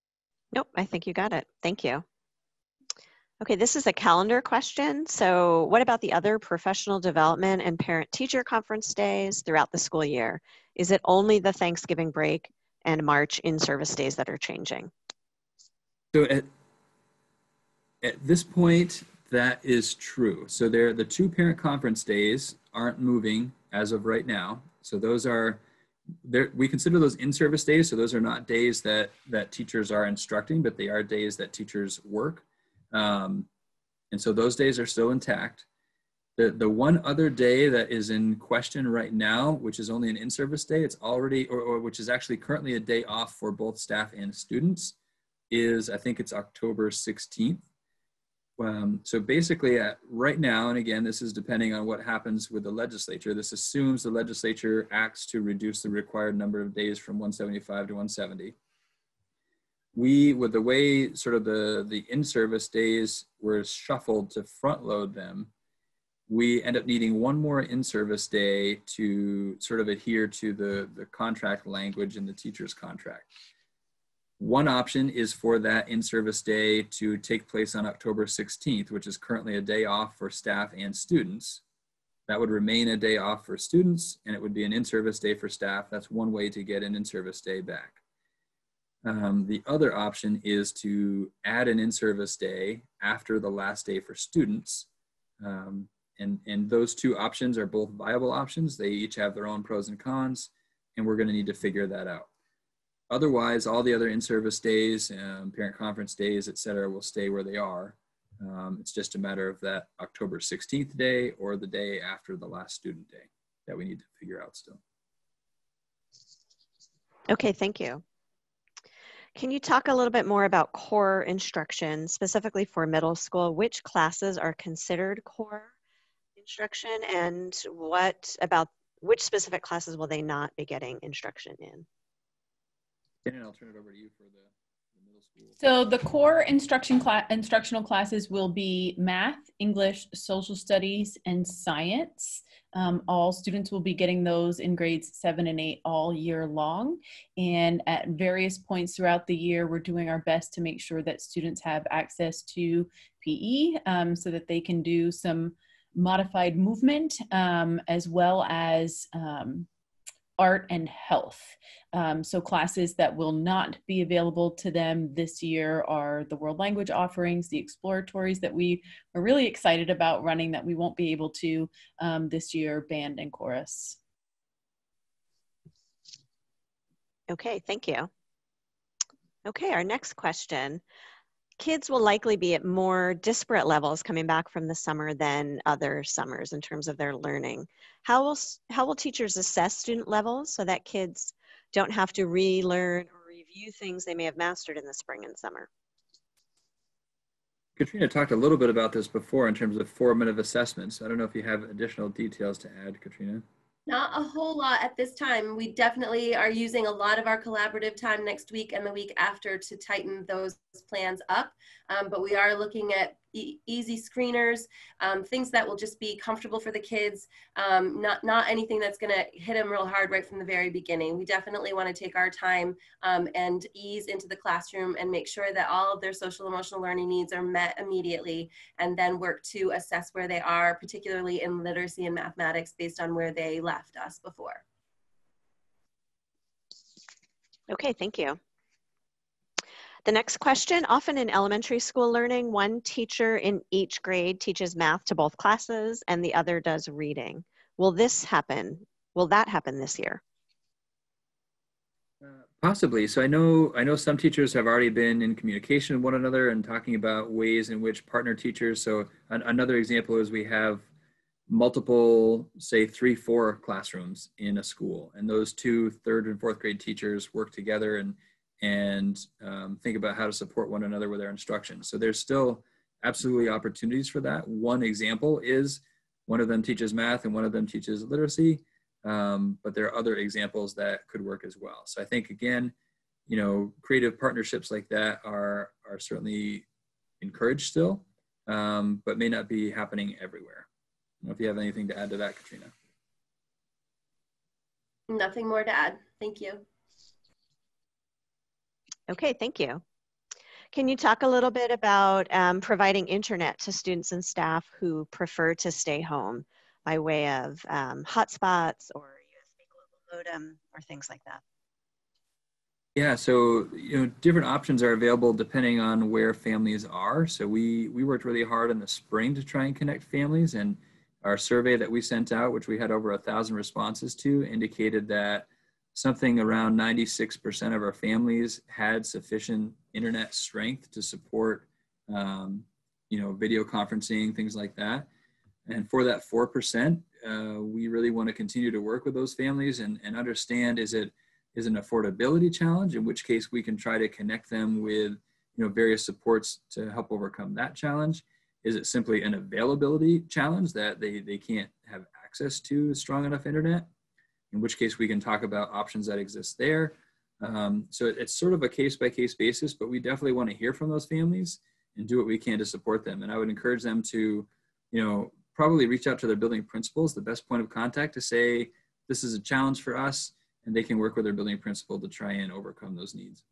Nope, I think you got it. Thank you. Okay, this is a calendar question. So what about the other professional development and parent-teacher conference days throughout the school year? Is it only the Thanksgiving break and March in-service days that are changing? So at this point, that is true. So the 2 parent conference days aren't moving as of right now. So those are, we consider those in-service days. So those are not days that teachers are instructing, but they are days that teachers work. And so those days are still intact. The one other day that is in question right now, which is only an in-service day, it's already, or which is actually currently a day off for both staff and students, is, I think it's October 16th. So basically right now, and again, this is depending on what happens with the legislature, this assumes the legislature acts to reduce the required number of days from 175 to 170. With the way sort of the in-service days were shuffled to front load them, we end up needing one more in-service day to sort of adhere to the contract language in the teacher's contract. One option is for that in-service day to take place on October 16th, which is currently a day off for staff and students. That would remain a day off for students, and it would be an in-service day for staff. That's one way to get an in-service day back. The other option is to add an in-service day after the last day for students. And those 2 options are both viable options. They each have their own pros and cons, and we're gonna need to figure that out. Otherwise, all the other in-service days, parent conference days, et cetera, will stay where they are. It's just a matter of that October 16th day or the day after the last student day that we need to figure out still. Okay, thank you. Can you talk a little bit more about core instruction, specifically for middle school? Which classes are considered core instruction, and which specific classes will they not be getting instruction in? And I'll turn it over to you for the middle school. So the core instructional classes will be math, English, social studies, and science. All students will be getting those in grades 7 and 8 all year long. And at various points throughout the year, we're doing our best to make sure that students have access to PE so that they can do some modified movement as well as art and health. So classes that will not be available to them this year are the world language offerings, the exploratories that we are really excited about running that we won't be able to this year, band and chorus. Okay, thank you. Okay, our next question. Kids will likely be at more disparate levels coming back from the summer than other summers in terms of their learning. How will teachers assess student levels so that kids don't have to relearn or review things they may have mastered in the spring and summer? Katrina talked a little bit about this before in terms of formative assessments. I don't know if you have additional details to add, Katrina. Not a whole lot at this time. We definitely are using a lot of our collaborative time next week and the week after to tighten those plans up. But we are looking at easy screeners, things that will just be comfortable for the kids, not anything that's going to hit them real hard right from the very beginning. We definitely want to take our time and ease into the classroom and make sure that all of their social emotional learning needs are met immediately, and then work to assess where they are, particularly in literacy and mathematics, based on where they left us before. Okay, thank you. The next question, often in elementary school learning, one teacher in each grade teaches math to both classes and the other does reading. Will this happen? Will that happen this year? Possibly. So I know some teachers have already been in communication with one another and talking about ways in which partner teachers. So another example is we have multiple, say 3-4 classrooms in a school, and those 2 3rd and 4th grade teachers work together and think about how to support one another with their instruction. So there's still absolutely opportunities for that. One example is one of them teaches math and one of them teaches literacy, but there are other examples that could work as well. So I think, again, you know, creative partnerships like that are certainly encouraged still, but may not be happening everywhere. I don't know if you have anything to add to that, Katrina. Nothing more to add. Thank you. Okay, thank you. Can you talk a little bit about providing internet to students and staff who prefer to stay home by way of hotspots or USB global modem or things like that? Yeah, so, you know, different options are available depending on where families are. So we worked really hard in the spring to try and connect families, and our survey that we sent out, which we had over 1,000 responses to, indicated that something around 96% of our families had sufficient internet strength to support, you know, video conferencing, things like that. And for that 4%, we really want to continue to work with those families and understand, is it an affordability challenge, in which case we can try to connect them with, you know, various supports to help overcome that challenge. Is it simply an availability challenge that they can't have access to strong enough internet, in which case we can talk about options that exist there. So it's sort of a case-by-case basis, but we definitely want to hear from those families and do what we can to support them. And I would encourage them to, you know, probably reach out to their building principals, the best point of contact, to say, this is a challenge for us, and they can work with their building principal to try and overcome those needs,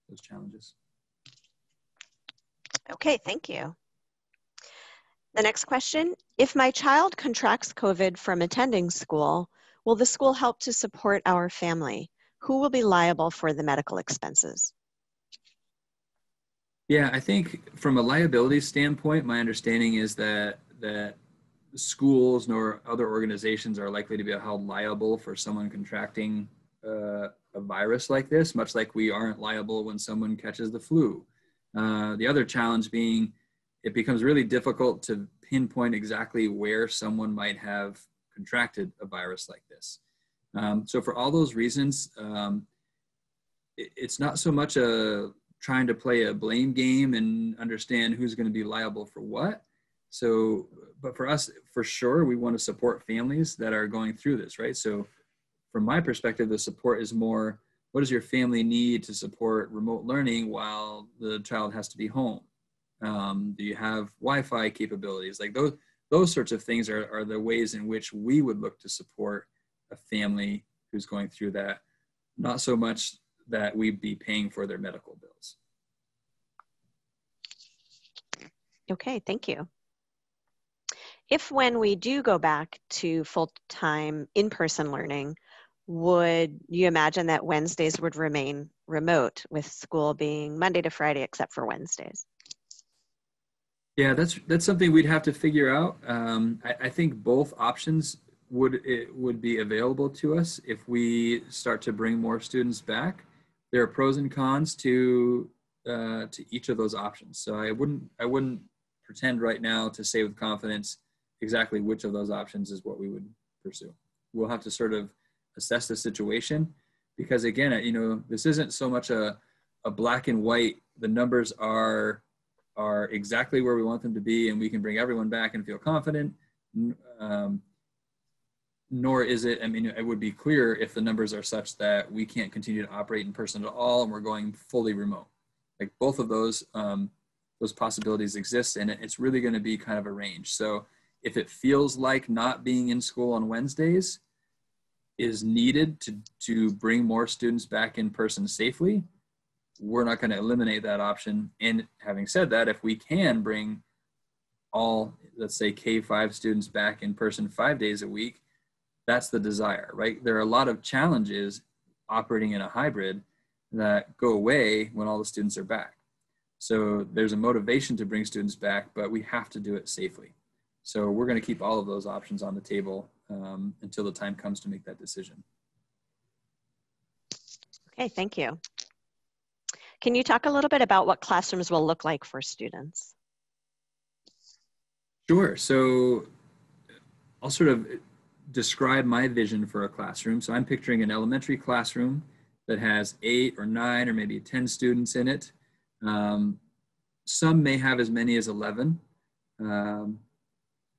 those challenges. Okay, thank you. The next question, if my child contracts COVID from attending school, will the school help to support our family? Who will be liable for the medical expenses? Yeah, I think from a liability standpoint, my understanding is that schools nor other organizations are likely to be held liable for someone contracting a virus like this, much like we aren't liable when someone catches the flu. The other challenge being, it becomes really difficult to pinpoint exactly where someone might have contracted a virus like this. So for all those reasons, it's not so much trying to play a blame game and understand who's going to be liable for what. So, but for us, for sure, we want to support families that are going through this, right? So from my perspective, the support is more, what does your family need to support remote learning while the child has to be home? Do you have Wi-Fi capabilities? Like those sorts of things are the ways in which we would look to support a family who's going through that, not so much that we'd be paying for their medical bills. Okay, thank you. If when we do go back to full-time in-person learning, would you imagine that Wednesdays would remain remote, with school being Monday to Friday except for Wednesdays? Yeah, that's something we'd have to figure out. I think both options would be available to us if we start to bring more students back. There are pros and cons to each of those options. So I wouldn't pretend right now to say with confidence exactly which of those options is what we would pursue. We'll have to sort of assess the situation, because again, you know, this isn't so much a black and white. The numbers are exactly where we want them to be, and we can bring everyone back and feel confident. Nor is it, I mean, it would be clear if the numbers are such that we can't continue to operate in person at all and we're going fully remote. Like both of those possibilities exist, and it's really going to be kind of a range. So if it feels like not being in school on Wednesdays is needed to bring more students back in person safely, we're not going to eliminate that option. And having said that, if we can bring all, let's say, K-5 students back in person 5 days a week, that's the desire, right? There are a lot of challenges operating in a hybrid that go away when all the students are back. So there's a motivation to bring students back, but we have to do it safely. So we're going to keep all of those options on the table until the time comes to make that decision. Okay, thank you. Can you talk a little bit about what classrooms will look like for students? Sure. So I'll sort of describe my vision for a classroom. So I'm picturing an elementary classroom that has 8 or 9 or maybe 10 students in it. Some may have as many as 11.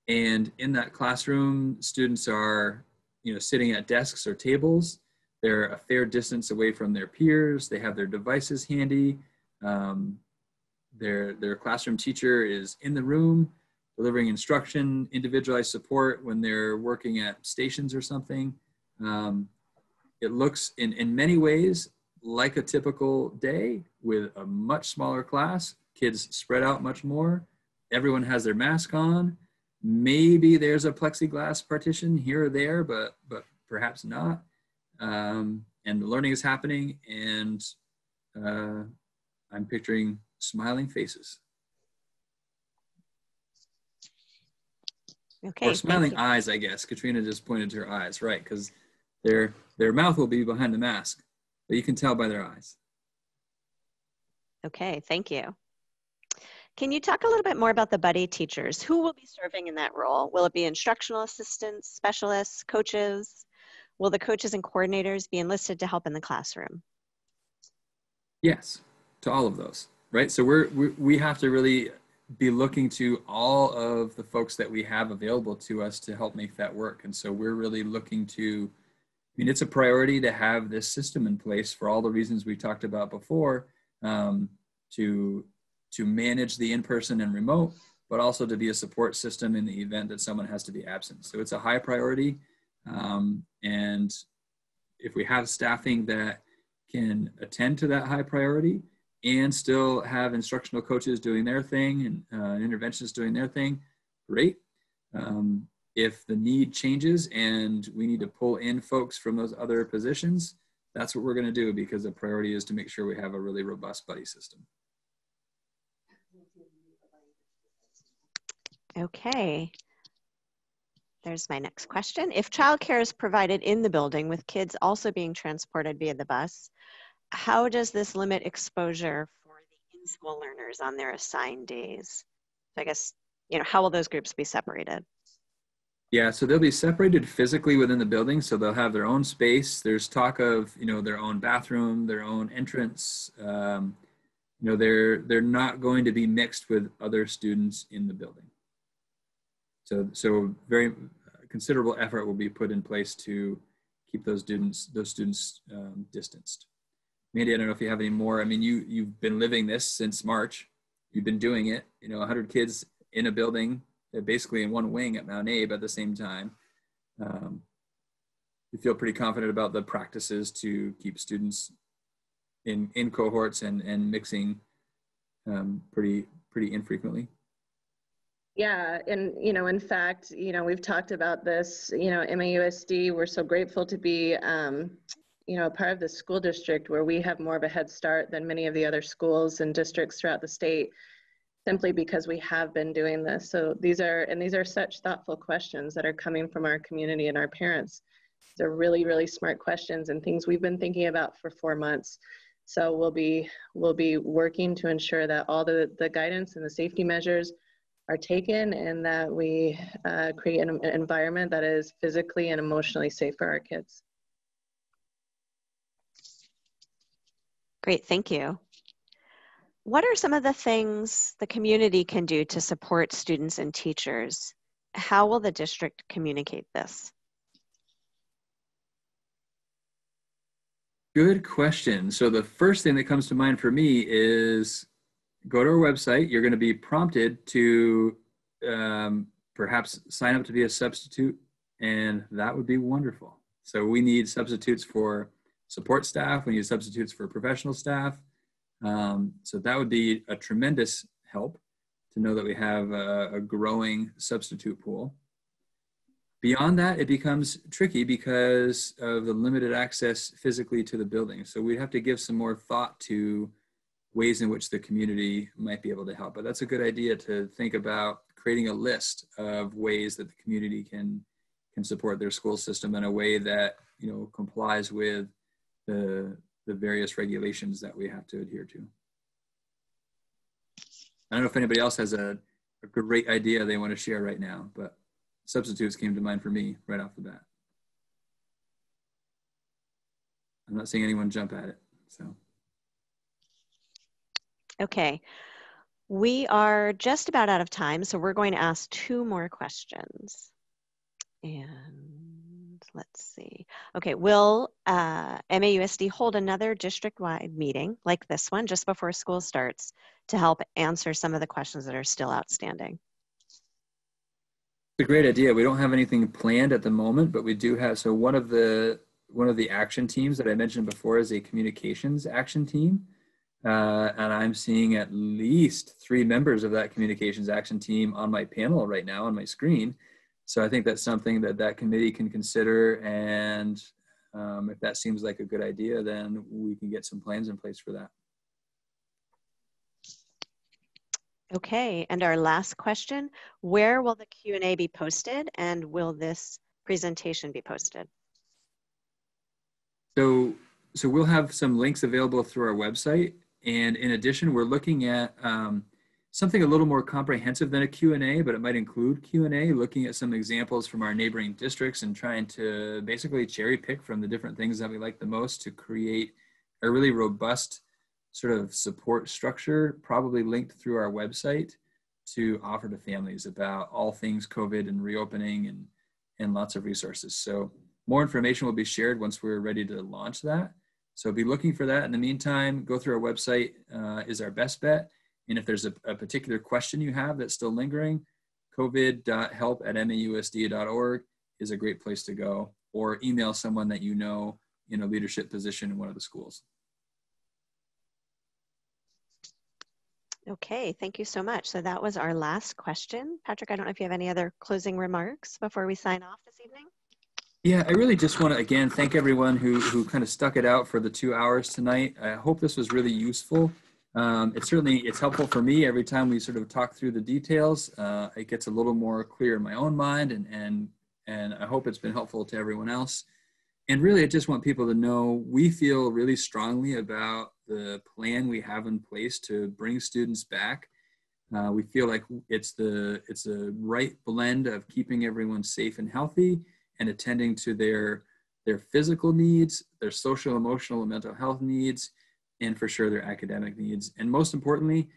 And in that classroom, students are, you know, sitting at desks or tables. they're a fair distance away from their peers, they have their devices handy, their classroom teacher is in the room delivering instruction, individualized support when they're working at stations or something. It looks in many ways like a typical day with a much smaller class, kids spread out much more, everyone has their mask on, maybe there's a plexiglass partition here or there, but perhaps not. And the learning is happening, and I'm picturing smiling faces. Okay, or smiling eyes, I guess. Katrina just pointed to her eyes, right? Because their mouth will be behind the mask, but you can tell by their eyes. Okay, thank you. Can you talk a little bit more about the buddy teachers? Who will be serving in that role? Will it be instructional assistants, specialists, coaches? Will the coaches and coordinators be enlisted to help in the classroom? Yes, to all of those, right? So we have to really be looking to all of the folks that we have available to us to help make that work. And so we're really looking to, I mean, it's a priority to have this system in place for all the reasons we talked about before, to manage the in-person and remote, but also to be a support system in the event that someone has to be absent. So it's a high priority. And if we have staffing that can attend to that high priority and still have instructional coaches doing their thing and interventionists doing their thing, great. If the need changes and we need to pull in folks from those other positions, that's what we're going to do, because the priority is to make sure we have a really robust buddy system. Okay. There's my next question. If childcare is provided in the building with kids also being transported via the bus, how does this limit exposure for the in-school learners on their assigned days? So I guess, how will those groups be separated? Yeah, so they'll be separated physically within the building, so they'll have their own space. There's talk of, their own bathroom, their own entrance. They're not going to be mixed with other students in the building. So very considerable effort will be put in place to keep those students distanced. Mandy, I don't know if you have any more. I mean, you've been living this since March. You've been doing it. 100 kids in a building, basically in one wing at Mount Abe at the same time. You feel pretty confident about the practices to keep students in cohorts and mixing pretty infrequently. Yeah, and in fact, we've talked about this. MAUSD, we're so grateful to be, part of the school district where we have more of a head start than many of the other schools and districts throughout the state, simply because we have been doing this. So these are such thoughtful questions that are coming from our community and our parents. They're really, really smart questions and things we've been thinking about for 4 months. So we'll be working to ensure that all the guidance and the safety measures are taken, and that we create an environment that is physically and emotionally safe for our kids. Great, thank you. What are some of the things the community can do to support students and teachers? How will the district communicate this? Good question. So the first thing that comes to mind for me is go to our website. You're going to be prompted to perhaps sign up to be a substitute, and that would be wonderful. So we need substitutes for support staff. We need substitutes for professional staff. So that would be a tremendous help to know that we have a growing substitute pool. Beyond that, it becomes tricky because of the limited access physically to the building. So we'd have to give some more thought to ways in which the community might be able to help. But that's a good idea to think about creating a list of ways that the community can support their school system in a way that complies with the various regulations that we have to adhere to. I don't know if anybody else has a great idea they want to share right now, but substitutes came to mind for me right off the bat. I'm not seeing anyone jump at it, so. Okay, we are just about out of time, so we're going to ask 2 more questions. And let's see. Okay, will MAUSD hold another district-wide meeting like this one just before school starts to help answer some of the questions that are still outstanding? It's a great idea. We don't have anything planned at the moment, but we do have, so one of the action teams that I mentioned before is a communications action team. And I'm seeing at least 3 members of that communications action team on my panel right now on my screen. So I think that's something that that committee can consider. And if that seems like a good idea, then we can get some plans in place for that. Okay, and our last question, where will the Q&A be posted and will this presentation be posted? So we'll have some links available through our website. And in addition, we're looking at something a little more comprehensive than a Q&A, but it might include Q&A, looking at some examples from our neighboring districts and trying to basically cherry pick from the different things that we like the most to create a really robust sort of support structure, probably linked through our website, to offer to families about all things COVID and reopening and lots of resources. So more information will be shared once we're ready to launch that. So be looking for that. In the meantime, go through our website is our best bet. And if there's a particular question you have that's still lingering, covid.help@mausd.org is a great place to go, or email someone that you know in a leadership position in one of the schools. Okay, thank you so much. So that was our last question. Patrick, I don't know if you have any other closing remarks before we sign off this evening? Yeah, I really just want to, again, thank everyone who kind of stuck it out for the 2 hours tonight. I hope this was really useful. It's helpful for me every time we sort of talk through the details. It gets a little more clear in my own mind, and I hope it's been helpful to everyone else. And really, I just want people to know we feel really strongly about the plan we have in place to bring students back. We feel like it's a right blend of keeping everyone safe and healthy and attending to their physical needs, their social, emotional, and mental health needs, and for sure their academic needs. And most importantly,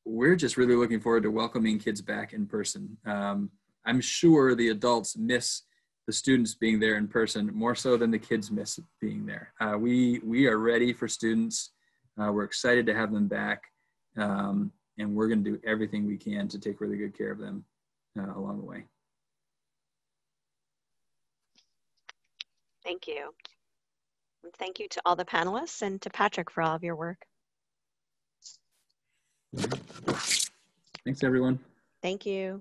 we're just really looking forward to welcoming kids back in person. I'm sure the adults miss the students being there in person more so than the kids miss being there. We are ready for students. We're excited to have them back. And we're going to do everything we can to take really good care of them along the way. Thank you. And thank you to all the panelists and to Patrick for all of your work. Thanks, everyone. Thank you.